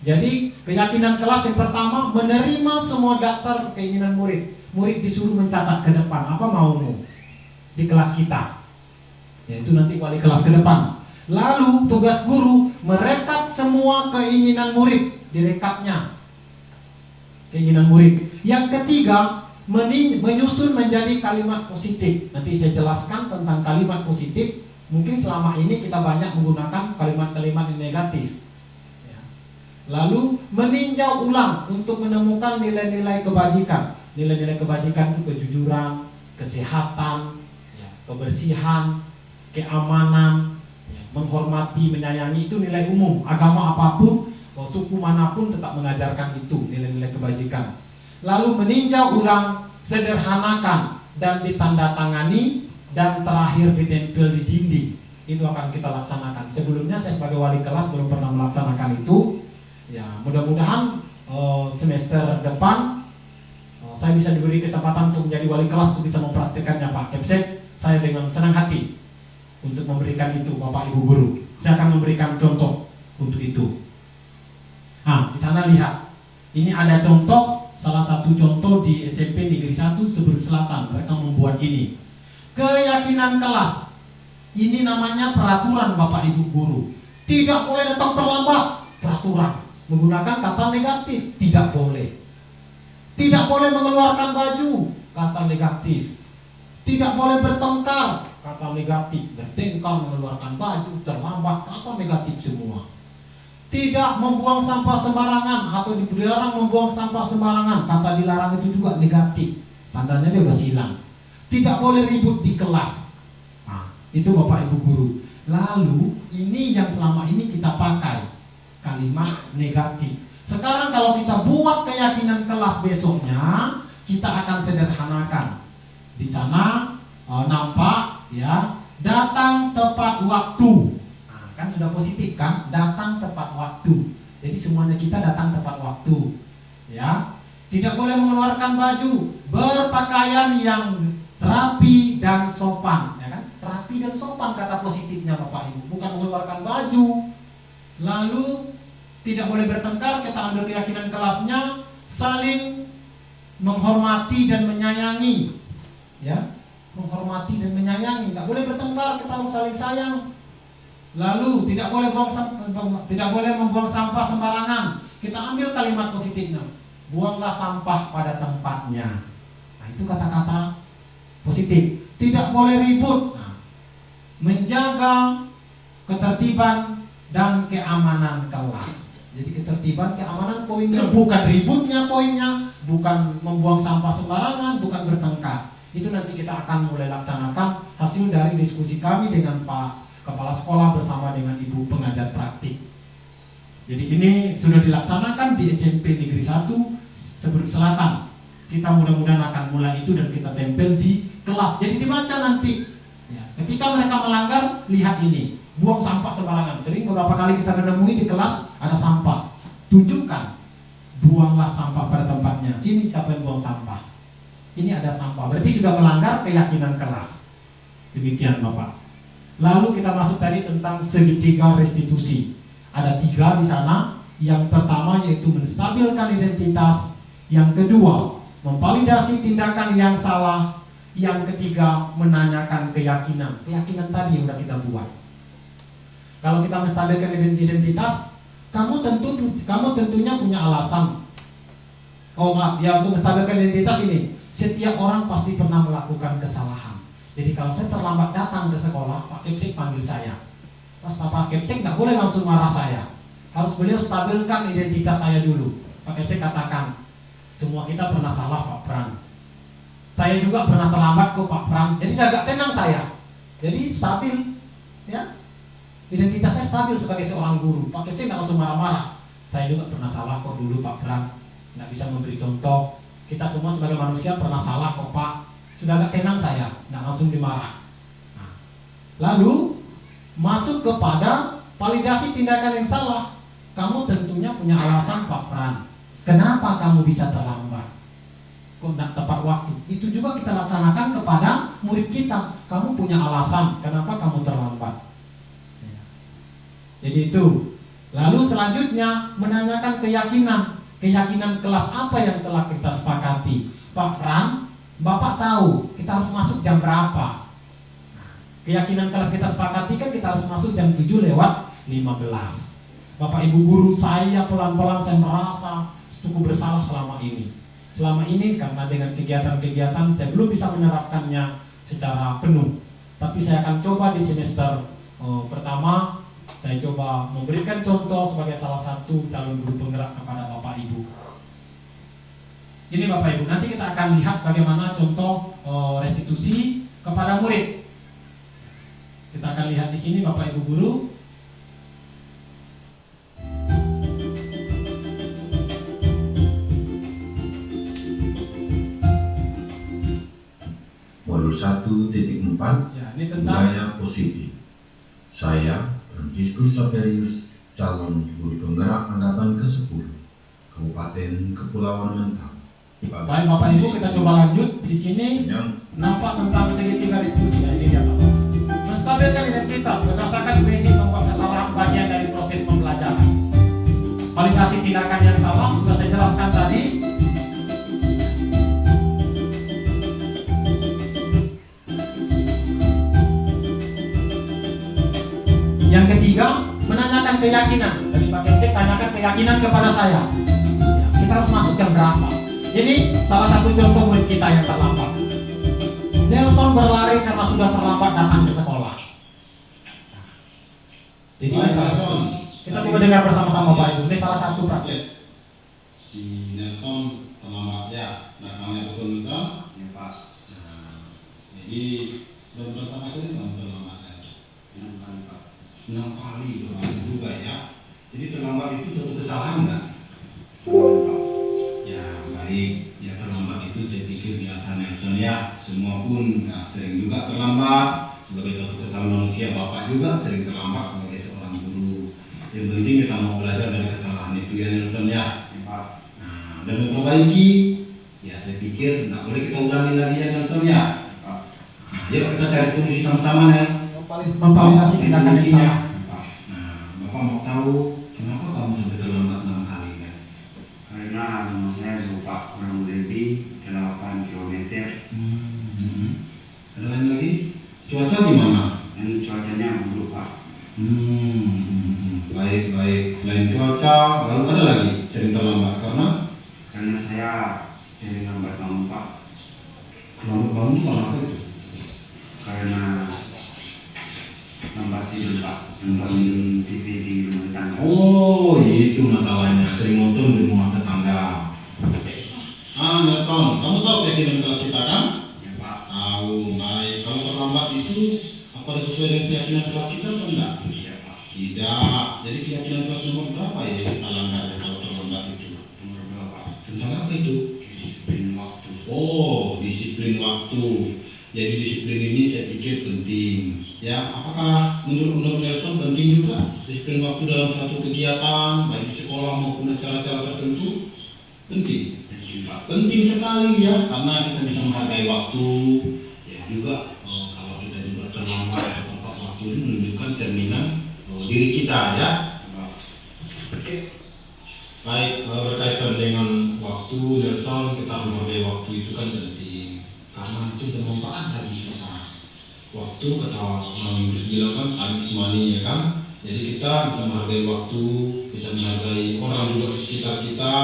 Jadi keyakinan kelas yang pertama, menerima semua daftar keinginan murid. Murid disuruh mencatat ke depan, apa maumu di kelas kita. Ya, itu nanti wali kelas ke depan. Lalu tugas guru merekap semua keinginan murid, direkapnya keinginan murid. Yang ketiga, menyusun menjadi kalimat positif. Nanti saya jelaskan tentang kalimat positif. Mungkin selama ini kita banyak menggunakan kalimat-kalimat yang negatif. Ya. Lalu meninjau ulang untuk menemukan nilai-nilai kebajikan. Nilai-nilai kebajikan itu kejujuran, kesehatan, ya, kebersihan, keamanan, ya, menghormati, menyayangi, itu nilai umum. Agama apapun, suku manapun tetap mengajarkan itu, nilai-nilai kebajikan. Lalu meninjau ulang, sederhanakan dan ditandatangani, dan terakhir ditempel di dinding. Itu akan kita laksanakan. Sebelumnya saya sebagai wali kelas belum pernah melaksanakan itu. Ya, mudah-mudahan semester depan saya bisa diberi kesempatan untuk menjadi wali kelas untuk bisa mempraktikkannya, Pak Kepsek. Saya dengan senang hati untuk memberikan itu, Bapak Ibu guru. Saya akan memberikan contoh untuk itu. Nah, di sana lihat. Ini ada contoh, salah satu contoh di SMP Negeri 1 Sebelum Selatan. Mereka membuat ini. Keyakinan kelas. Ini namanya peraturan, Bapak Ibu guru. Tidak boleh datang terlambat. Peraturan. Menggunakan kata negatif. Tidak boleh. Tidak boleh mengeluarkan baju. Kata negatif. Tidak boleh bertengkar. kata negatif, bertengkar, mengeluarkan baju, terlambat, kata negatif semua. Tidak membuang sampah sembarangan atau dilarang membuang sampah sembarangan, kata dilarang itu juga negatif, tandanya dia udah silang. Tidak boleh ribut di kelas. Nah, itu Bapak Ibu guru. Lalu ini yang selama ini kita pakai kalimat negatif. Sekarang kalau kita buat keyakinan kelas besoknya, kita akan sederhanakan. Di sana nampak ya, datang tepat waktu. Nah, kan sudah positif kan, datang tepat waktu. Jadi semuanya kita datang tepat waktu. Ya, tidak boleh mengeluarkan baju, berpakaian yang rapi dan sopan, ya kan? Rapi dan sopan kata positifnya Bapak Ibu, bukan mengeluarkan baju. Lalu tidak boleh bertengkar, kita ambil keyakinan kelasnya, saling menghormati dan menyayangi, ya, menghormati dan menyayangi. Tidak boleh bertengkar, kita harus saling sayang. Lalu tidak boleh membuang sampah sembarangan. Kita ambil kalimat positifnya, buanglah sampah pada tempatnya. Nah, itu kata-kata positif. Tidak boleh ribut. Nah, menjaga ketertiban dan keamanan kelas. Jadi ketertiban, keamanan poinnya, bukan ributnya poinnya, bukan membuang sampah sembarangan, bukan bertengkar. Itu nanti kita akan mulai laksanakan hasil dari diskusi kami dengan Pak Kepala Sekolah bersama dengan Ibu pengajar praktik. Jadi ini sudah dilaksanakan di SMP Negeri 1 Seberut Selatan. Kita mudah-mudahan akan mulai itu dan kita tempel di kelas. Jadi dibaca nanti. Ya, ketika mereka melanggar, lihat ini, buang sampah sembarangan. Sering beberapa kali kita menemui di kelas ada sampah. Tunjukkan, buanglah sampah pada tempatnya. Sini siapa yang buang sampah? Ini ada sampah. Berarti sudah melanggar keyakinan kelas. Demikian Bapak. Lalu kita masuk tadi tentang segitiga restitusi. Ada 3 di sana. Yang pertama yaitu menstabilkan identitas. Yang kedua, memvalidasi tindakan yang salah. Yang ketiga, menanyakan keyakinan. Keyakinan tadi yang sudah kita buat. Kalau kita menstabilkan identitas, kamu tentunya punya alasan. Oh maaf, ya untuk menstabilkan identitas ini, setiap orang pasti pernah melakukan kesalahan. Jadi kalau saya terlambat datang ke sekolah, Pak Kepsek panggil saya. Pas Pak Kepsek nggak boleh langsung marah saya. Harus beliau stabilkan identitas saya dulu. Pak Kepsek katakan, semua kita pernah salah Pak Pran. Saya juga pernah terlambat kok Pak Pran. Jadi agak tenang saya. Jadi stabil, ya. Identitas saya stabil sebagai seorang guru. Pak Kepsek nggak langsung marah-marah. Saya juga pernah salah kok dulu Pak Pran. Nggak bisa memberi contoh. Kita semua sebagai manusia pernah salah kok Pak. Sudah agak tenang saya, nggak langsung dimarah. Nah, lalu masuk kepada validasi tindakan yang salah. Kamu tentunya punya alasan Pak Pran. Kenapa kamu bisa terlambat? Kok tidak tepat waktu? Itu juga kita laksanakan kepada murid kita. Kamu punya alasan kenapa kamu terlambat. Jadi itu. Lalu selanjutnya menanyakan keyakinan. Keyakinan kelas apa yang telah kita sepakati? Pak Fran, Bapak tahu kita harus masuk jam berapa? Keyakinan kelas kita sepakati kan kita harus masuk jam 7:15. Bapak Ibu guru, saya pelan-pelan saya merasa cukup bersalah selama ini. Selama ini karena dengan kegiatan-kegiatan saya belum bisa menerapkannya secara penuh. Tapi saya akan coba di semester pertama, saya coba memberikan contoh sebagai salah satu calon guru penggerak kepada Bapak Ibu. Ini Bapak Ibu, nanti kita akan lihat bagaimana contoh restitusi kepada murid. Kita akan lihat di sini Bapak Ibu guru. Modul 1.4 Ya, ini tentang budaya positif. Saya Franciscus Saperius, calon guru penggerak angkatan ke-10 Kabupaten Kepulauan Mentawai. baik Bapak Ibu, kita coba lanjut di sini. Yang Nampak tentang segitiga restitusi. Nah, ini dia Bapak. Menstabilkan identitas berdasarkan prinsip membuat kesalahan bagian dari proses pembelajaran. Validasi tindakan yang salah sudah saya jelaskan tadi. Yang ketiga, menanyakan keyakinan. Tadi Pak Kepsek tanyakan keyakinan kepada saya. Ya, kita harus masuk jam berapa? Ini salah satu contoh murid kita yang terlambat. Nelson berlari karena sudah terlambat datang ke sekolah. Jadi ini salah satu. Kita coba dengar bersama-sama Pak Ibu. Ini salah satu praktek. Si Nelson terlambat ya, datangnya betul Nelson? Ya Pak, Jadi berapa kali kamu terlambat? 6 kali Pak. 6 kali terlambat juga ya. Jadi terlambat itu suatu kesalahan nggak? Salam Pak. Ya baik, ya terlambat itu saya pikir biasa Nelson ya. Semua pun sering juga terlambat. Sebagai suatu kesalahan manusia, Bapak juga sering terlambat sebagai seorang guru. Yang penting kita mau belajar dari kesalahan itu ya Nelson ya. Ya Pak. Nah, dan memperbaiki, ya saya pikir nggak boleh kita ulangi lagi ya Nelson ya. Pak. Nah, yuk kita cari solusi sama-sama ya. Memvalidasi tindakan yang salah. Pak. Nah, Bapak mau tahu kenapa kamu sampai terlambat 6 kali kan? Karena nama saya lupa kurang lebih 8 km Ada lain lagi? Cuaca gimana? dan cuacanya buruk Pak. Baik baik. Selain cuaca, lalu ada lagi sering terlambat Karena saya sering lambat bangun Pak. lambat bangun itu karena apa itu? Karena lambat tidur Pak. Nonton TV di rumah tangga. Oh, itu masalahnya sering nonton di rumah tetangga. Nelson, kamu tahu keyakinan kelas kita kan? Ya Pak. Tahu, baik. Kalau terlambat itu apa sesuai dengan keyakinan kelas kita atau enggak? Iya Pak. Tidak. Jadi keyakinan kelas nomor berapa ya yang kita langgar kalau terlambat itu? Nomor 2 Pak. Tentang apa itu? Disiplin waktu. Oh, disiplin waktu. Jadi disiplin ini saya pikir penting. Ya, apakah menurut Nelson penting juga disiplin waktu dalam suatu kegiatan, baik di sekolah maupun acara-acara tertentu? Penting. Penting Pak. Penting sekali ya, karena kita bisa menghargai waktu. Ya juga kalau kita juga terlambat atau tepat waktu ini menunjukkan cerminan diri kita ya. Pak. Baik, berkaitan dengan waktu Nelson, kita menghargai waktu itu kan penting karena itu bermanfaat bagi kita. Waktu kata orang Inggris bilang kan time is money ya kan. Jadi kita bisa menghargai waktu, bisa menghargai orang juga di sekitar kita.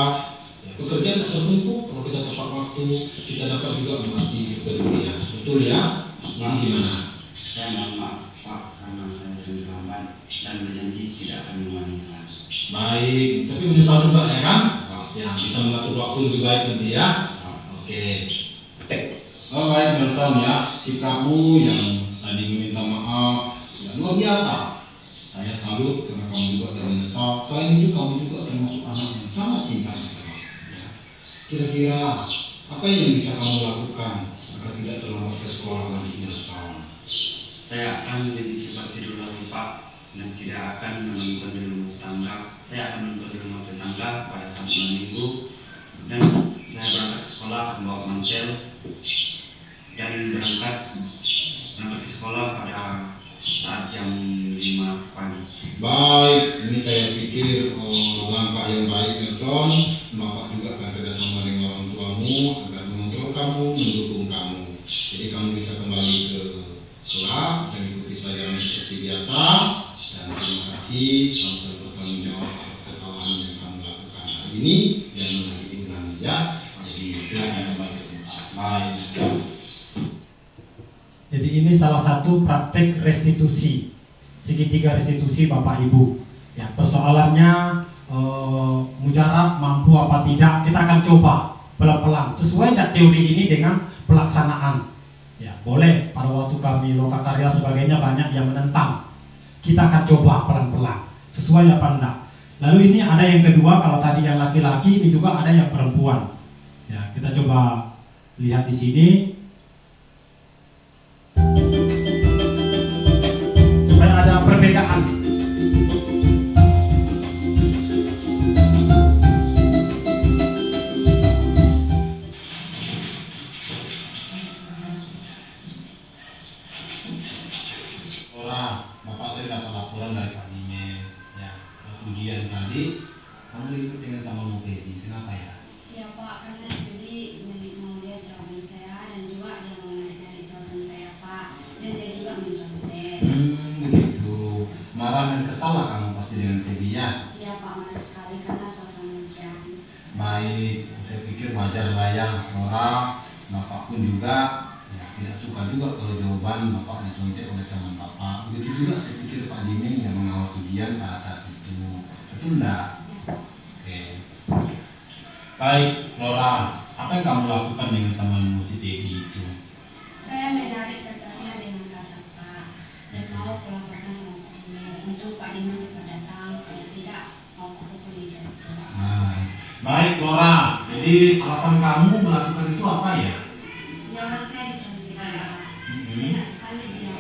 Ya, pekerjaan tak tertumpuk kalau kita tepat waktu, kita dapat juga menikmati hidup dunia. Betul ya? Ini gimana? Saya mohon maaf Pak karena saya sering terlambat dan berjanji tidak akan mengulangi lagi. Baik, tapi menyesal juga ya kan? Ya, bisa mengatur waktu lebih baik nanti ya. Oke. Oh baik Nelson ya, sikapmu yang tadi meminta maaf ya luar biasa. Saya salut karena kamu juga tidak menyesal. Selain itu kamu juga termasuk anak yang sangat pintar. Ya. Kira-kira apa yang bisa kamu lakukan agar tidak terlambat ke sekolah lagi Nelson? Saya akan lebih cepat tidur lagi Pak dan tidak akan menonton di rumah tetangga. Saya akan menonton di rumah tetangga pada Sabtu dan Minggu dan saya berangkat ke sekolah membawa ponsel dan berangkat ke sekolah pada saat jam 5 pagi. Baik, ini saya pikir langkah yang baik Nelson. Bapak juga akan kerjasama dengan orang tuamu agar mengontrol kamu, mendukung kamu. Jadi kamu bisa kembali ke kelas, bisa mengikuti pelajaran seperti biasa. Dan terima kasih kamu telah bertanggung jawab atas kesalahan yang kamu lakukan hari ini dan lagi diulangi ya. Jadi silakan kembali ke tempat. Baik, Nelson. Jadi ini salah satu praktek restitusi, segitiga restitusi Bapak Ibu. Ya, persoalannya mujarab mampu apa tidak, kita akan coba pelan-pelan. Sesuai tidak teori ini dengan pelaksanaan. Ya, boleh pada waktu kami lokakarya sebagainya banyak yang menentang. Kita akan coba pelan-pelan, sesuai apa enggak. Lalu ini ada yang kedua, kalau tadi yang laki-laki, ini juga ada yang perempuan. Ya, kita coba lihat di sini. Supaya ada perbedaan. Bapak saya dapat laporan dari Pak Mimin ya, ujian tadi kamu ikut dengan Taman Mopedi, kenapa ya? Ya Pak, karena Sudi mau lihat jawaban saya dan juga dia mau narik jawaban saya Pak, dan dia juga mencontek. Begitu. Marah dan kesal lah kamu pasti dengan Tebi ya? Iya Pak, marah sekali karena suasana ujian. Baik, saya pikir wajar lah ya, Nora, Bapak pun juga ya, tidak suka suka juga kalau jawaban Bapak dicontek oleh teman Bapak. Begitu juga saya pikir Pak Dimin yang mengawal ujian pada saat itu. Betul enggak? Oke. Baik, Flora, apa yang kamu lakukan dengan temanmu si Debbie itu? Saya menarik kertasnya dengan kasar Pak dan mau melaporkan sama Pak Diman untuk Pak Diman cepat datang. Kalau tidak mau aku pukul jatuh. Baik, Flora. Jadi alasan kamu melakukan itu apa ya? Jangan saya dicontoh Pak. Enak sekali dia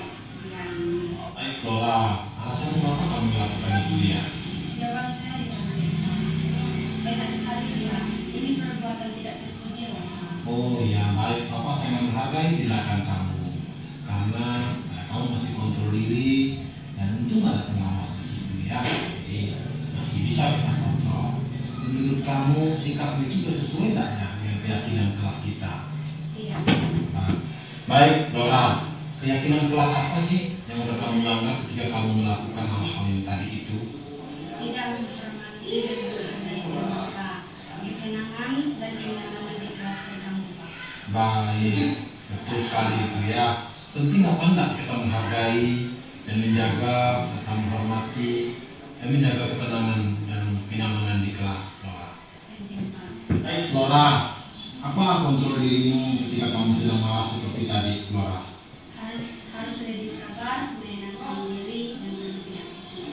ini. Baik, Flora. Alasan apa kamu melakukan itu ya? Jangan saya dicontoh Pak. Enak sekali dia. Ini perbuatan tidak terpuji loh Pak. Oh ya, baik. Bapak sangat menghargai tindakan kamu karena kamu masih kontrol diri dan untung ada pengawas di situ ya. Jadi masih bisa kita kontrol. Menurut kamu sikapmu itu sudah sesuai tidak ya dengan keyakinan kelas kita? Iya. Baik, Dora. Keyakinan kelas apa sih yang udah kamu langgar ketika kamu melakukan hal-hal yang tadi itu? Tidak menghormati dan menghargai Pak. Ketenangan dan kenyamanan di kelas kamu Pak. Baik, betul sekali itu ya. Penting apa enggak kita menghargai dan menjaga serta menghormati dan menjaga ketenangan dan kenyamanan di kelas, Flora. Penting Pak. Baik, Flora. Apa kontrol dirimu ketika kamu sedang marah seperti tadi, Flora? Harus lebih sabar, menenangkan diri dan berpihak.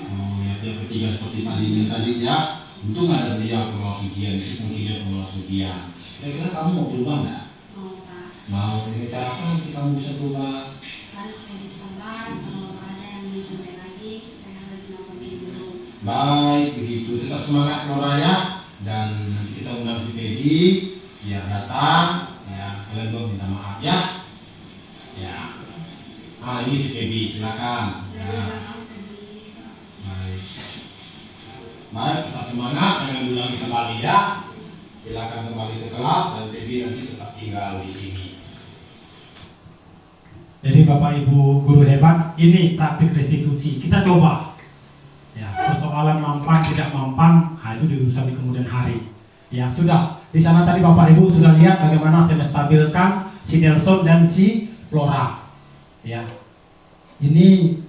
Oh ya, yang ketiga seperti Pak Dimin tadi ya. Untung ada dia pengawas ujian, jadi fungsinya pengawas ujian. Kira-kira kamu mau berubah nggak? Mau Pak. Mau, dengan cara apa nanti kamu bisa berubah? Harus lebih sabar. Kalau ada yang mencontek lagi, saya harus melakukan dulu. Baik, begitu. Tetap semangat Flora ya. Dan nanti kita undang si Teddy biar datang. Ya, kalian dong minta maaf ya. Ya. Ah, ini si Teddy, silakan. Ya. Baik. Baik, tetap semangat, jangan diulangi kembali ya. Silakan kembali ke kelas dan Teddy nanti tetap tinggal di sini. Jadi Bapak Ibu guru hebat, ini praktik restitusi. Kita coba. Ya, persoalan mampan tidak mampan, itu diurusan di kemudian hari. Ya, sudah. Di sana tadi Bapak Ibu sudah lihat bagaimana saya menstabilkan si Nelson dan si Flora. Ya. Ini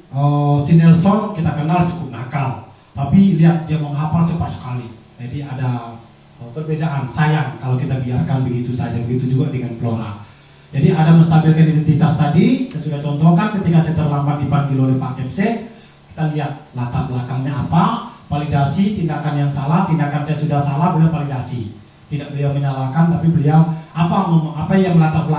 si Nelson kita kenal cukup nakal, tapi lihat dia menghafal cepat sekali. Jadi ada perbedaan. Sayang kalau kita biarkan begitu saja. Begitu juga dengan Flora. Jadi ada menstabilkan identitas tadi. Saya sudah contohkan ketika saya terlambat dipanggil oleh Pak FC. Kita lihat latar belakangnya apa, validasi tindakan yang salah, tindakan saya sudah salah, beliau validasi. Tidak beliau menyalahkan, tapi beliau apa yang melatar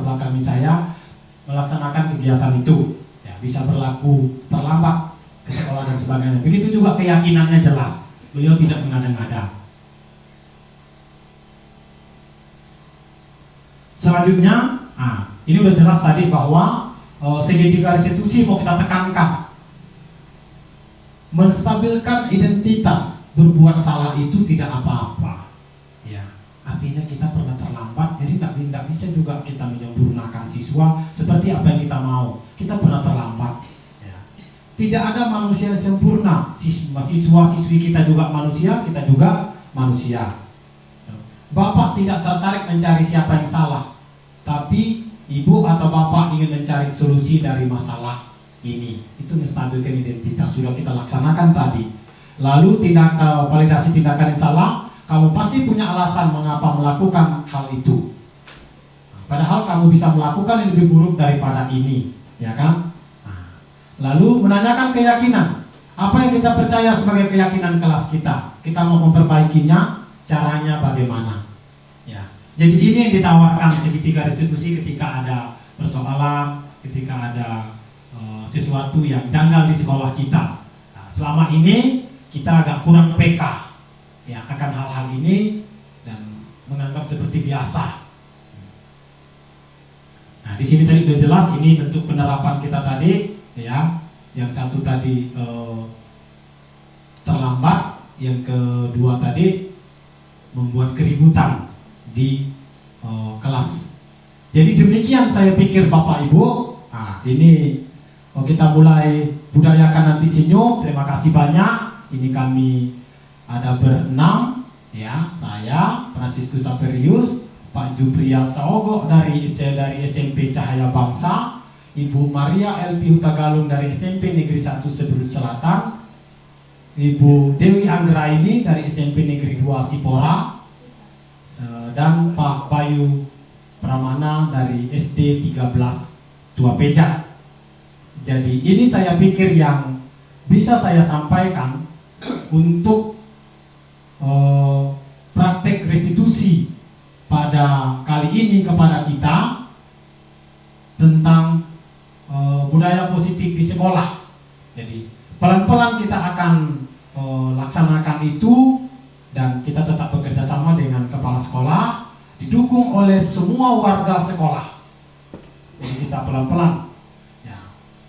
belakangi saya melaksanakan kegiatan itu. Ya, bisa berlaku terlambat ke sekolah dan sebagainya. Begitu juga keyakinannya jelas, beliau tidak mengada-ngada. Selanjutnya, ini udah jelas tadi bahwa segitiga restitusi mau kita tekankan. Menstabilkan identitas, berbuat salah itu tidak apa-apa. Ya, artinya kita pernah terlambat, jadi tidak bisa juga kita menyempurnakan siswa seperti apa yang kita mau. Kita pernah terlambat. Ya. Tidak ada manusia sempurna. Siswa-siswi kita juga manusia, kita juga manusia. Bapak tidak tertarik mencari siapa yang salah, tapi ibu atau bapak ingin mencari solusi dari masalah ini. Itu menstabilkan identitas, sudah kita laksanakan tadi. Lalu validasi tindakan yang salah, kamu pasti punya alasan mengapa melakukan hal itu. Padahal kamu bisa melakukan yang lebih buruk daripada ini, ya kan? Lalu menanyakan keyakinan. Apa yang kita percaya sebagai keyakinan kelas kita? Kita mau memperbaikinya, caranya bagaimana? Ya. Jadi ini yang ditawarkan segitiga restitusi ketika ada persoalan, ketika ada sesuatu yang janggal di sekolah kita. Nah, selama ini kita agak kurang PK ya akan hal-hal ini dan menganggap seperti biasa. Nah, di sini tadi sudah jelas ini bentuk penerapan kita tadi ya. Yang satu tadi terlambat, yang kedua tadi membuat keributan di kelas. Jadi demikian saya pikir Bapak Ibu. Nah, ini kita mulai budayakan nanti senyum. Terima kasih banyak. Ini kami ada berenam ya, saya Franciscus Saperius, Pak Juprial Saogo dari SMP Cahaya Bangsa, Ibu Maria LP Hutagalung dari SMP Negeri 1 Seberut Selatan, Ibu Dewi Anggraini dari SMP Negeri 2 Sipora, dan Pak Bayu Pramana dari SD 13 Tua Peja. Jadi ini saya pikir yang bisa saya sampaikan untuk praktek restitusi pada kali ini kepada kita tentang budaya positif di sekolah. Jadi pelan-pelan kita akan laksanakan itu, dan kita tetap bekerja sama dengan kepala sekolah, didukung oleh semua warga sekolah. Jadi kita pelan-pelan. Ya.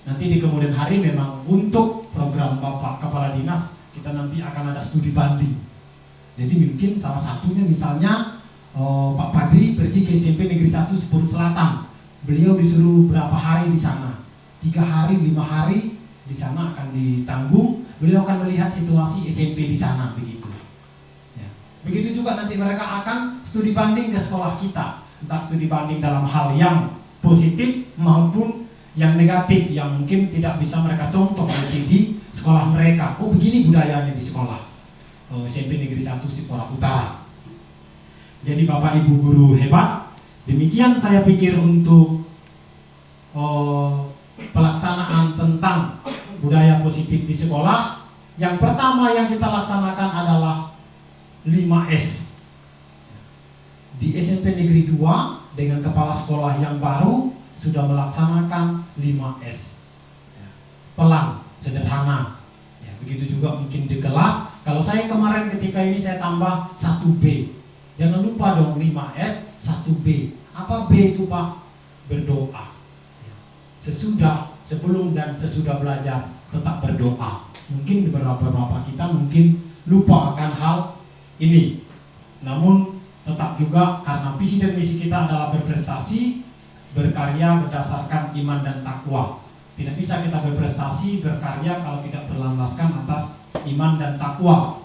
Nanti di kemudian hari memang untuk program Bapak Kepala Dinas kita nanti akan ada studi banding. Jadi mungkin salah satunya misalnya Pak Padri pergi ke SMP Negeri 1 Seberut Selatan. Beliau disuruh berapa hari di sana? 3 hari, 5 hari di sana akan ditanggung. Beliau akan melihat situasi SMP di sana, begitu. Ya. Begitu juga nanti mereka akan studi banding ke sekolah kita. Entah studi banding dalam hal yang positif maupun yang negatif, yang mungkin tidak bisa mereka contoh nanti di sekolah mereka. Oh, begini budayanya di sekolah SMP Negeri 1 Sipora Utara. Jadi Bapak Ibu guru hebat, demikian saya pikir untuk pelaksanaan tentang budaya positif di sekolah. Yang pertama yang kita laksanakan adalah 5S. Di SMP Negeri 2 dengan kepala sekolah yang baru sudah melaksanakan 5S. Pelan, sederhana. Ya, begitu juga mungkin di kelas. Kalau saya kemarin ketika ini saya tambah 1B. Jangan lupa dong 5S, 1B. Apa B itu Pak? Berdoa. Sesudah, sebelum dan sesudah belajar tetap berdoa. Mungkin beberapa kita mungkin lupa akan hal ini. Namun tetap juga karena visi dan misi kita adalah berprestasi, berkarya berdasarkan iman dan takwa. Tidak bisa kita berprestasi, berkarya kalau tidak berlandaskan atas iman dan takwa.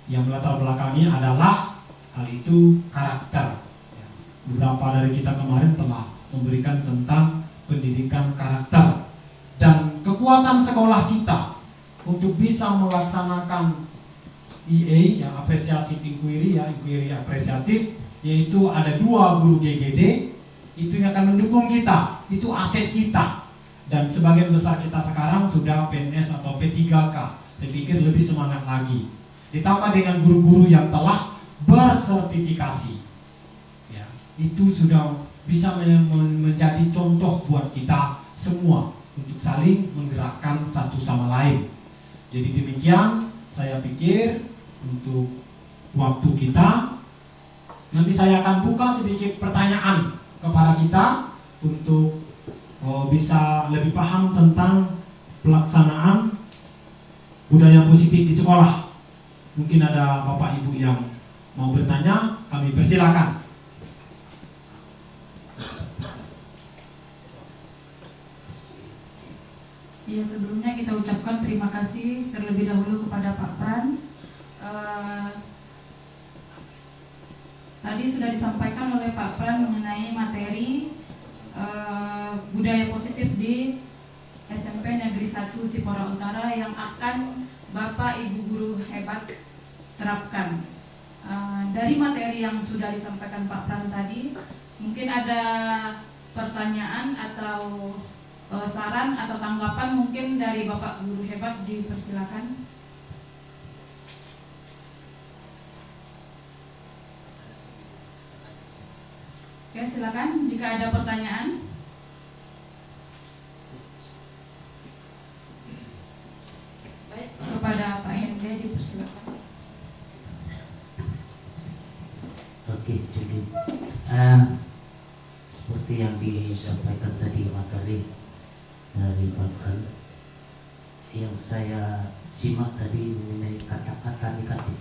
Yang melatar belakangi adalah hal itu karakter. Beberapa dari kita kemarin telah memberikan tentang pendidikan karakter. Dan kekuatan sekolah kita untuk bisa melaksanakan EA, yang apresiasi inquiry, ya, inquiry apresiatif, yaitu ada 2 guru GGD, itu yang akan mendukung kita, itu aset kita. Dan sebagian besar kita sekarang sudah PNS atau P3K. Saya pikir lebih semangat lagi. Ditambah dengan guru-guru yang telah bersertifikasi, ya, itu sudah bisa menjadi contoh buat kita semua untuk saling menggerakkan satu sama lain. Jadi demikian saya pikir untuk waktu kita. Nanti saya akan buka sedikit pertanyaan kepada kita untuk bisa lebih paham tentang pelaksanaan budaya positif di sekolah. Mungkin ada Bapak Ibu yang mau bertanya, kami persilakan. Ya, sebelumnya kita ucapkan terima kasih terlebih dahulu kepada Pak Frans. Tadi sudah disampaikan oleh Pak Frans mengenai materi budaya positif di SMP Negeri 1 Sipora Utara yang akan Bapak Ibu guru hebat terapkan. Dari materi yang sudah disampaikan Pak Frans tadi, mungkin ada pertanyaan atau saran atau tanggapan mungkin dari Bapak guru hebat, dipersilakan. Oke, silakan jika ada pertanyaan. Baik, kepada Pak Hendra dipersilakan. Oke, jadi seperti yang disampaikan tadi materi dari Pak Fran, yang saya simak tadi mengenai kata-kata negatif.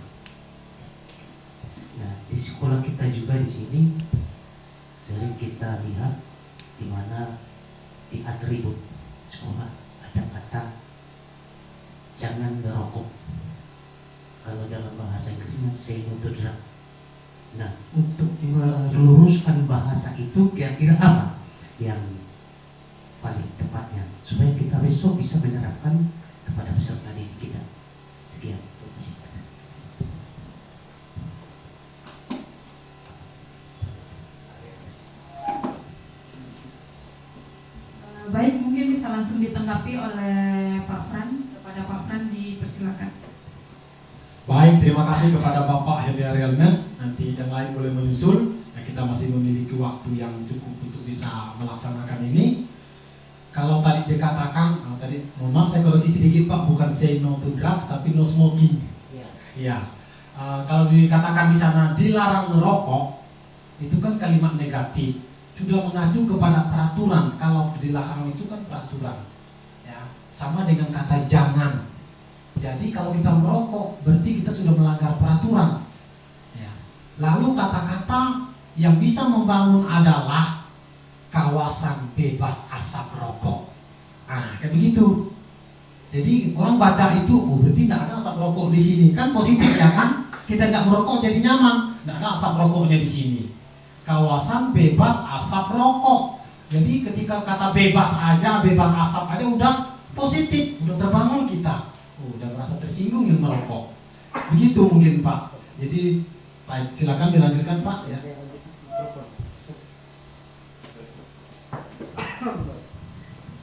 Nah, di sekolah kita juga di sini sering kita lihat di mana di atribut sekolah ada kata jangan merokok. Kalau dalam bahasa Inggrisnya say no to drug. Nah, untuk meluruskan bahasa itu kira-kira apa yang paling tepatnya supaya kita besok bisa menerapkan kepada peserta didik kita. Sekian. Terima kasih. Baik, mungkin bisa langsung ditanggapi oleh Pak Fran. Kepada Pak Fran dipersilakan. Baik, terima kasih kepada Bapak Hedi Arielmen. Nanti yang lain boleh menyusul. Kita masih memiliki waktu yang cukup untuk bisa melaksanakan ini. Kalau tadi dikatakan, tadi mohon maaf saya koreksi sedikit Pak, bukan say no to drugs tapi no smoking. Iya. Kalau dikatakan di sana dilarang merokok, itu kan kalimat negatif. Sudah mengacu kepada peraturan. Kalau dilarang itu kan peraturan. Ya, sama dengan kata jangan. Jadi kalau kita merokok, berarti kita sudah melanggar peraturan. Ya. Lalu kata-kata yang bisa membangun adalah kawasan bebas asap rokok. Nah, kayak begitu. Jadi orang baca itu, oh berarti tidak ada asap rokok di sini. Kan positif ya kan? Kita tidak merokok jadi nyaman. Tidak ada asap rokoknya di sini. Kawasan bebas asap rokok. Jadi ketika kata bebas aja, bebas asap aja udah positif, udah terbangun kita. Udah merasa tersinggung yang merokok. Begitu mungkin Pak. Jadi baik, silakan dilanjutkan Pak ya.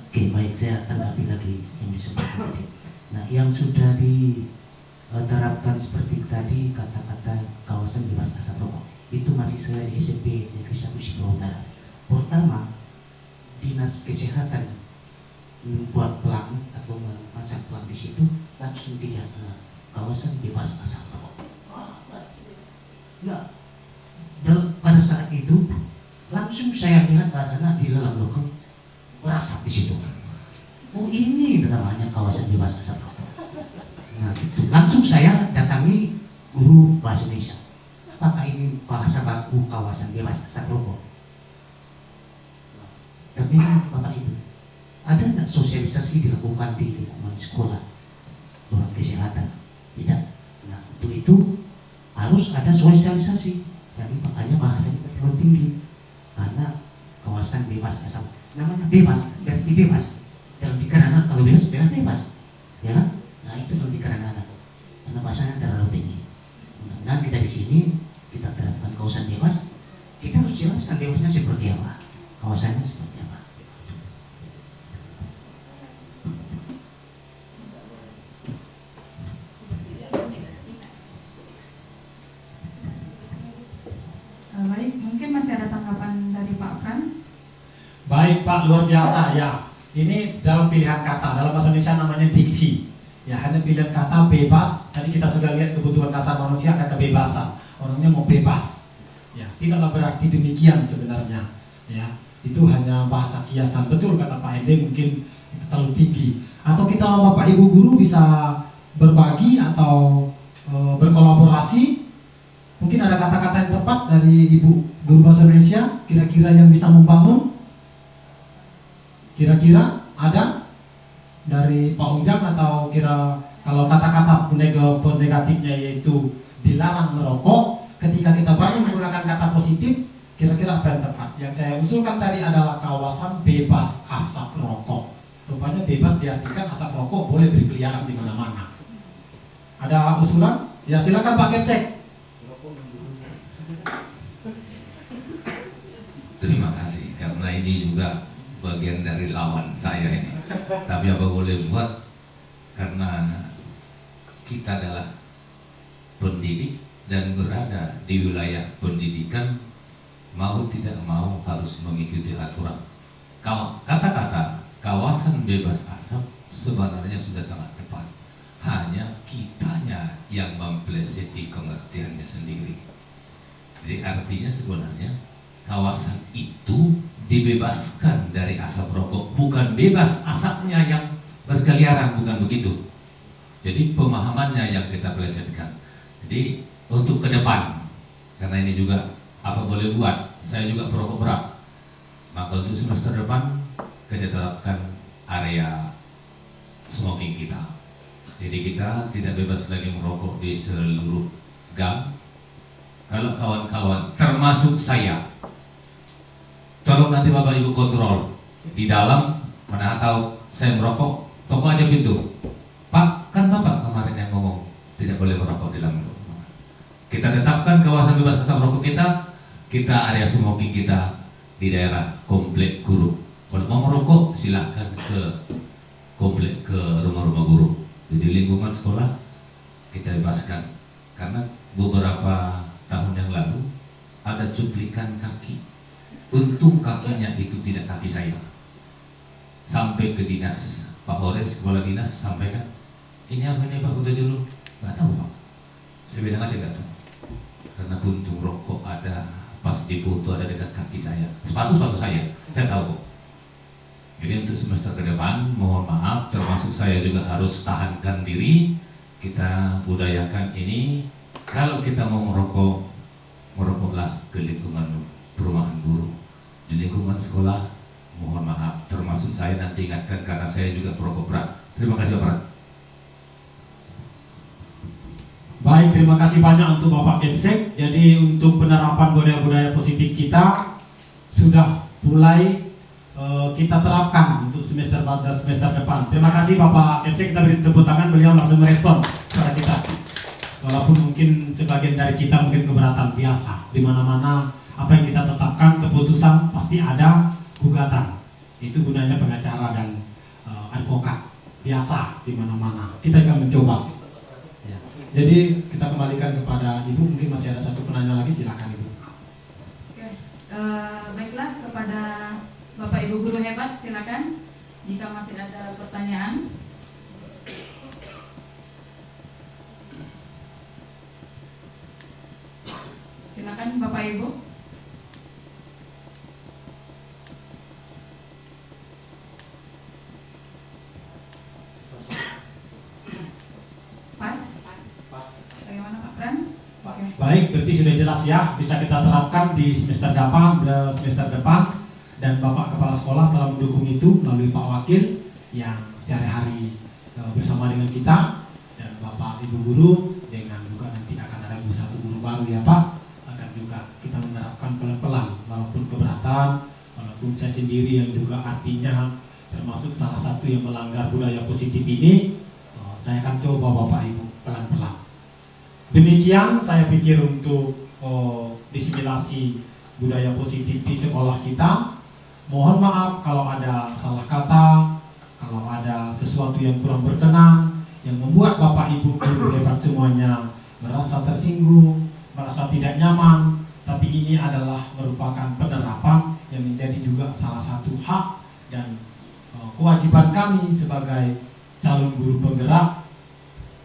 Oke, baik, saya tanggapi lagi yang disebutkan tadi. Nah, yang sudah diterapkan seperti tadi kata-kata kawasan bebas asap rokok itu masih saya di SMP Negeri 1 Sipil Utara. Pertama, dinas kesehatan membuat pelang atau memasang pelang di situ, langsung dilihat kawasan bebas asap rokok. Nah, pada saat itu langsung saya lihat anak-anak di dalam lokal berasap di situ. Oh, ini namanya kawasan bebas asap rokok. Nah, itu langsung saya datangi guru bahasa Indonesia. Apakah ini bahasa baku kawasan bebas asap rokok? Tapi Bapak Ibu, ada nggak sosialisasi dilakukan di lingkungan sekolah, orang kesehatan? Tidak. Nah, untuk itu harus ada sosialisasi. Jadi makanya bahasanya terlalu tinggi karena kawasan bebas asap. Namanya bebas, berarti bebas. Dalam pikiran anak kalau bebas, bebas, ya kan? Nah itu dalam pikiran anak. Karena bahasanya terlalu tinggi. Mudah-mudahan kita di sini kita terapkan kawasan bebas. Kita harus jelaskan bebasnya seperti apa, kawasannya seperti apa. Baik, mungkin masih ada tanggapan dari Pak Frans. Baik Pak, luar biasa ya. Ini dalam pilihan kata, dalam bahasa Indonesia namanya diksi. Ya, hanya pilihan kata bebas. Tadi kita sudah lihat kebutuhan dasar manusia ada kebebasan. Orangnya mau bebas. Ya, tidaklah berarti demikian sebenarnya. Ya, itu hanya bahasa kiasan. Betul kata Pak Ede, mungkin itu terlalu tinggi. Atau kita Bapak Ibu guru bisa berbagi atau berkolaborasi. Mungkin ada kata-kata yang tepat dari Ibu Guru Bahasa Indonesia, kira-kira yang bisa membangun. Kira-kira ada dari Pak Ujang atau kira kalau kata-kata negatifnya yaitu dilarang merokok, ketika kita baru menggunakan kata positif, kira-kira apa yang tepat? Yang saya usulkan tadi adalah kawasan bebas asap rokok. Rupanya bebas diartikan asap rokok boleh berkeliaran di mana-mana. Ada usulan? Ya silakan Pak Kepsek. Terima kasih, karena ini juga bagian dari lawan saya ini. Tapi apa boleh buat, karena kita adalah pendidik dan berada di wilayah pendidikan, mau tidak mau harus mengikuti aturan. Kata-kata kawasan bebas asap sebenarnya sudah sangat tepat. Hanya kitanya yang mempeleseti pengertiannya sendiri. Jadi artinya sebenarnya kawasan itu dibebaskan dari asap rokok, bukan bebas asapnya yang berkeliaran, bukan begitu. Jadi pemahamannya yang kita plesetkan. Jadi untuk ke depan, karena ini juga apa boleh buat, saya juga perokok berat. Maka untuk semester depan kita tetapkan area smoking kita. Jadi kita tidak bebas lagi merokok di seluruh gang, kalau kawan-kawan, termasuk saya, tolong nanti Bapak Ibu kontrol di dalam, mana tahu saya merokok, toko aja pintu. Pak, kan Bapak kemarin yang ngomong tidak boleh merokok di dalam rumah. Kita tetapkan kawasan bebas asap rokok kita area smoking kita di daerah komplek guru. Kalau mau merokok silakan ke komplek, ke rumah-rumah guru. Jadi lingkungan sekolah kita bebaskan. Karena beberapa tahun yang lalu ada cuplikan kaki. Untung kakinya itu tidak kaki saya. Sampai ke dinas, Pak Ores, kepala dinas sampaikan, ini apa ini Pak, udah dulu. Nggak tahu Pak. Saya bilang aja nggak tahu. Karena puntung rokok ada, pas di foto ada dekat kaki saya. Sepatu saya tahu kok. Jadi untuk semester ke depan, mohon maaf, termasuk saya juga harus tahankan diri. Kita budayakan ini. Kalau kita mau merokok, merokoklah ke lingkungan perumahan guru. Di lingkungan sekolah, mohon maaf, termasuk saya nanti ingatkan karena saya juga perokok berat. Terima kasih Bapak. Baik, terima kasih banyak untuk Bapak Kemsek. Jadi untuk penerapan budaya-budaya positif kita sudah mulai kita terapkan untuk semester pada semester depan. Terima kasih Bapak Kemsek, kita beri tepuk tangan, beliau langsung merespon kepada kita. Walaupun mungkin sebagian dari kita mungkin keberatan biasa, di mana-mana apa yang kita tetapkan keputusan pasti ada gugatan. Itu gunanya pengacara dan advokat biasa di mana-mana. Kita akan mencoba. Ya. Jadi kita kembalikan kepada Ibu, mungkin masih ada satu penanya lagi, silakan Ibu. Oke, baiklah kepada Bapak Ibu guru hebat, silakan jika masih ada pertanyaan. Silakan Bapak Ibu. Pas. Bagaimana Pak Pran? Oke. Baik, berarti sudah jelas ya, bisa kita terapkan di semester depan. Dan Bapak Kepala Sekolah telah mendukung itu melalui Pak Wakil yang sehari-hari bersama dengan kita, dan Bapak Ibu guru dengan juga nanti akan ada satu guru baru ya Pak, akan juga kita menerapkan pelan-pelan walaupun keberatan, walaupun saya sendiri yang juga artinya termasuk salah satu yang melanggar budaya positif ini, saya akan coba Bapak Ibu pelan-pelan. Demikian saya pikir untuk disimilasi budaya positif di sekolah kita. Mohon maaf kalau ada salah kata, kalau ada sesuatu yang kurang berkenan, yang membuat Bapak Ibu guru hebat semuanya merasa tersinggung, merasa tidak nyaman. Tapi ini adalah merupakan penerapan yang menjadi juga salah satu hak dan kewajiban kami sebagai calon guru penggerak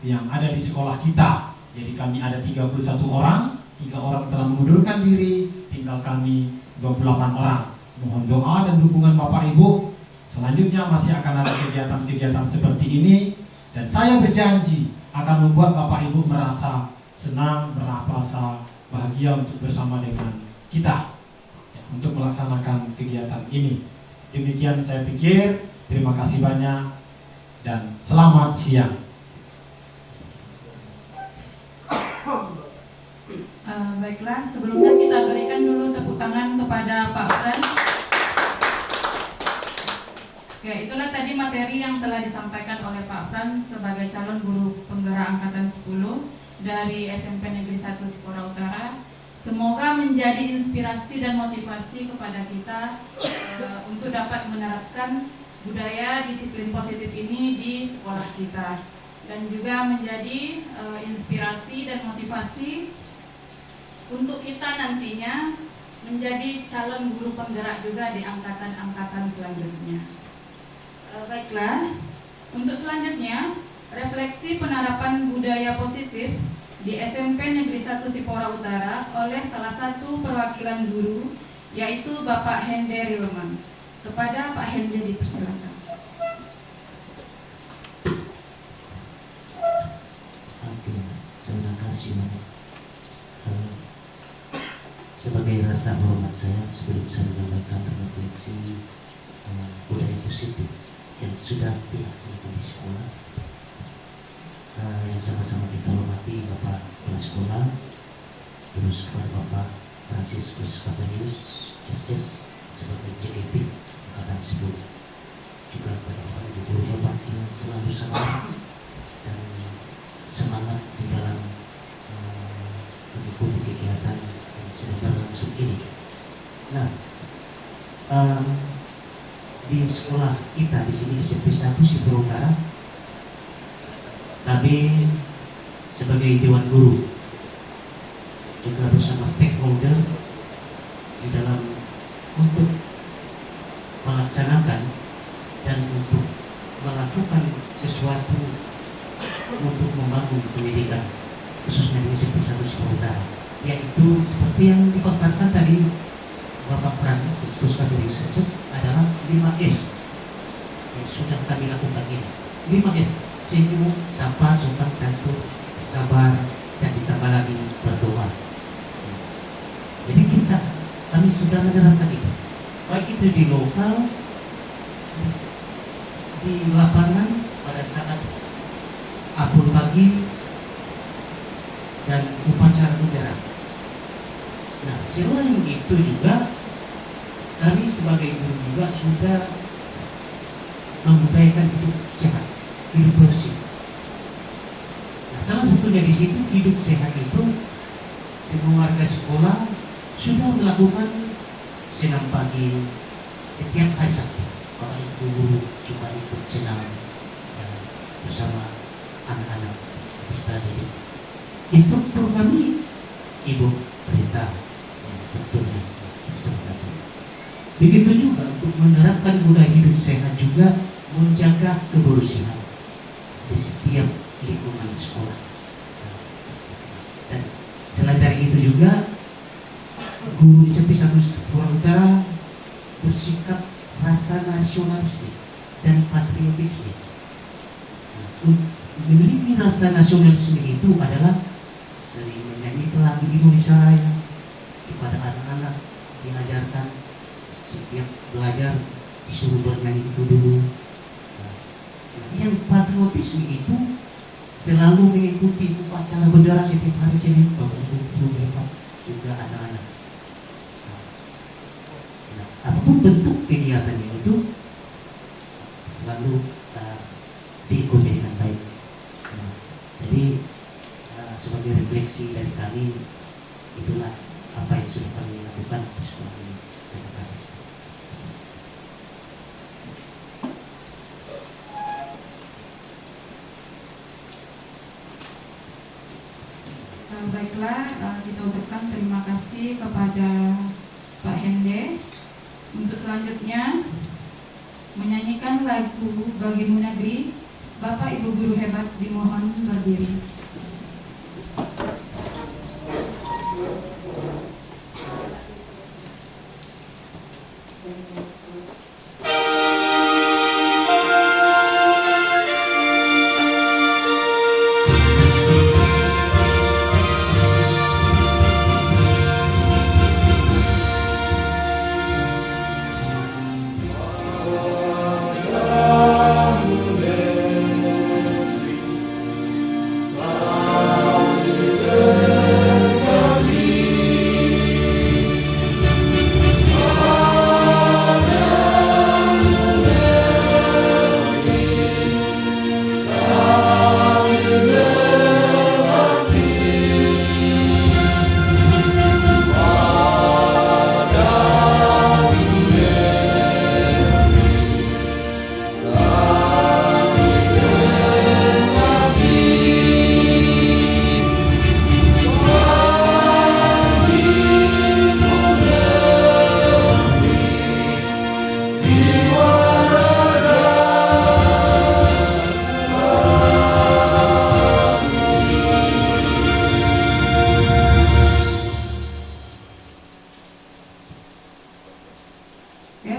yang ada di sekolah kita. Jadi kami ada 31 orang, 3 orang telah mengundurkan diri, tinggal kami 28 orang. Mohon doa dan dukungan Bapak Ibu. Selanjutnya masih akan ada kegiatan-kegiatan seperti ini, dan saya berjanji akan membuat Bapak Ibu merasa senang, merasa bahagia untuk bersama dengan kita untuk melaksanakan kegiatan ini. Demikian saya pikir. Terima kasih banyak dan selamat siang. Baiklah, sebelumnya kita berikan dulu tepuk tangan kepada Pak Pran. Oke, itulah tadi materi yang telah disampaikan oleh Pak Pran sebagai calon guru penggerak angkatan 10 dari SMP Negeri 1 Sipora Utara. Semoga menjadi inspirasi dan motivasi kepada kita untuk dapat menerapkan budaya disiplin positif ini di sekolah kita, dan juga menjadi inspirasi dan motivasi untuk kita nantinya menjadi calon guru penggerak juga di angkatan-angkatan selanjutnya. Baiklah, untuk selanjutnya refleksi penerapan budaya positif di SMP Negeri 1 Sipora Utara oleh salah satu perwakilan guru, yaitu Bapak Hende Rilman. Kepada Pak Hende dipersilakan. Oke, terima kasih banyak. Sebagai rasa hormat saya, sebelum saya menyampaikan refleksi budaya positif yang sudah dilaksanakan di sekolah, yang sama-sama kita hormati Bapak Kepala Sekolah, terus kepada Bapak Franciscus Katerius SS sebagai JET angkatan tersebut, juga kepada Bapak Ibu guru hebat yang selalu sabar dan semangat di dalam mengikuti kegiatan yang sedang berlangsung ini. Nah, di sekolah kita di sini SMP 1 Sipuro Utara, kami sebagai Dewan Guru juga bersama stakeholder di dalam untuk melaksanakan dan untuk melakukan sesuatu untuk membangun pendidikan khususnya di SMP 1 Sipuro Utara, yaitu seperti yang dipaparkan tadi Bapak Franciscus Katerius SS adalah 5S yang sudah kami lakukan ini. 5S: senyum, sapa, sopan santun, sabar, dan ditambah lagi berdoa. Jadi kami sudah menerapkan itu, baik itu di lokal, di lapangan pada saat apel pagi dan upacara bendera. Nah, selain itu juga kami sebagai guru juga sudah membudayakan hidup sehat, hidup bersih. Nah, salah satunya di situ hidup sehat itu semua warga sekolah sudah melakukan senam pagi setiap hari Sabtu. Bapak Ibu guru juga ikut senam bersama anak-anak peserta didik. Instruktur kami Ibu Berita, instrukturnya instruktur satu. Begitu juga untuk menerapkan budaya hidup sehat juga menjaga kebersihan di setiap lingkungan sekolah. Dan selain dari itu juga guru di SMP 1 Sipuro Utara bersikap rasa nasionalisme dan patriotisme. Memiliki rasa nasionalisme itu adalah sering menyanyi lagu Indonesia Raya kepada anak-anak, diajarkan setiap belajar disuruh bernyanyi itu dulu. Yang patriotisme itu selalu mengikuti upacara bendera setiap hari Senin. Bapak Ibu guru hebat juga anak-anak. Nah, apapun bentuk kegiatannya itu selalu diikuti dengan baik. Nah, jadi sebagai refleksi dari kami, itulah apa yang sudah kami lakukan di sekolah ini. Terima kasih. Baiklah, kita ucapkan terima kasih kepada Pak Hende. Untuk selanjutnya menyanyikan lagu Bagimu Negeri, Bapak Ibu guru hebat dimohon berdiri.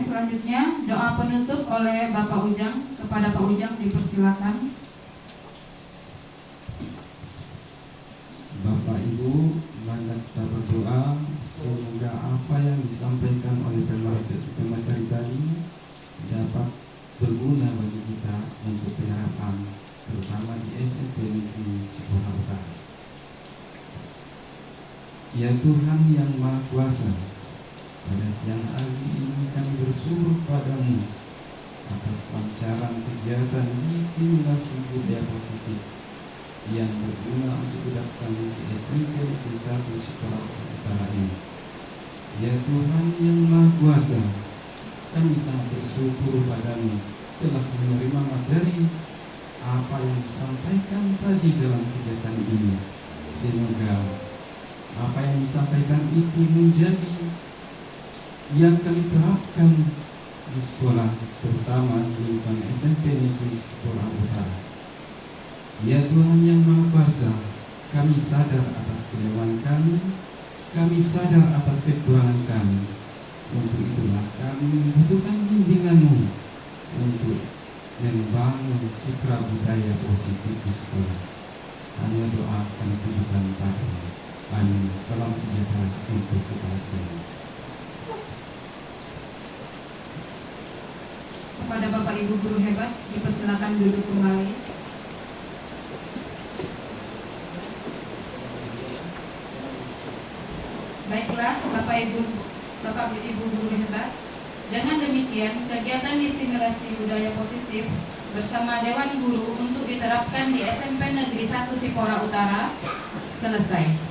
Selanjutnya doa penutup oleh Bapak Ujang. Kepada Pak Ujang dipersilakan. Bapak Ibu, marilah kita berdoa semoga apa yang disampaikan oleh pemateri tadi dapat berguna bagi kita untuk penerapan, terutama di SMP Negeri Sipuro Utara. Ya Tuhan yang Maha Kuasa, pada siang hari ini kami bersyukur padamu atas pancaran kegiatan di simulasi budaya positif yang berguna untuk budak kami di SMP Negeri 1 Sekolah Utara ini. Ya Tuhan yang Maha Kuasa, kami sangat bersyukur padamu telah menerima materi apa yang disampaikan tadi dalam kegiatan ini. Semoga apa yang disampaikan itu menjadi yang kami terapkan di sekolah, terutama di lingkungan SMP Negeri Sekolah Utara. Ya Tuhan yang Maha Kuasa, kami sadar atas kelemahan kami sadar atas kekurangan kami. Untuk itulah kami membutuhkan bimbingan-Mu untuk membangun citra budaya positif di sekolah. Hanya doa kami tujukan padamu. Amin. Salam sejahtera untuk kita semua. Kepada Bapak Ibu guru hebat, dipersilakan duduk kembali. Baiklah, Bapak Ibu guru hebat. Dengan demikian, kegiatan disimulasi budaya positif bersama Dewan Guru untuk diterapkan di SMP Negeri 1 Sipora Utara selesai.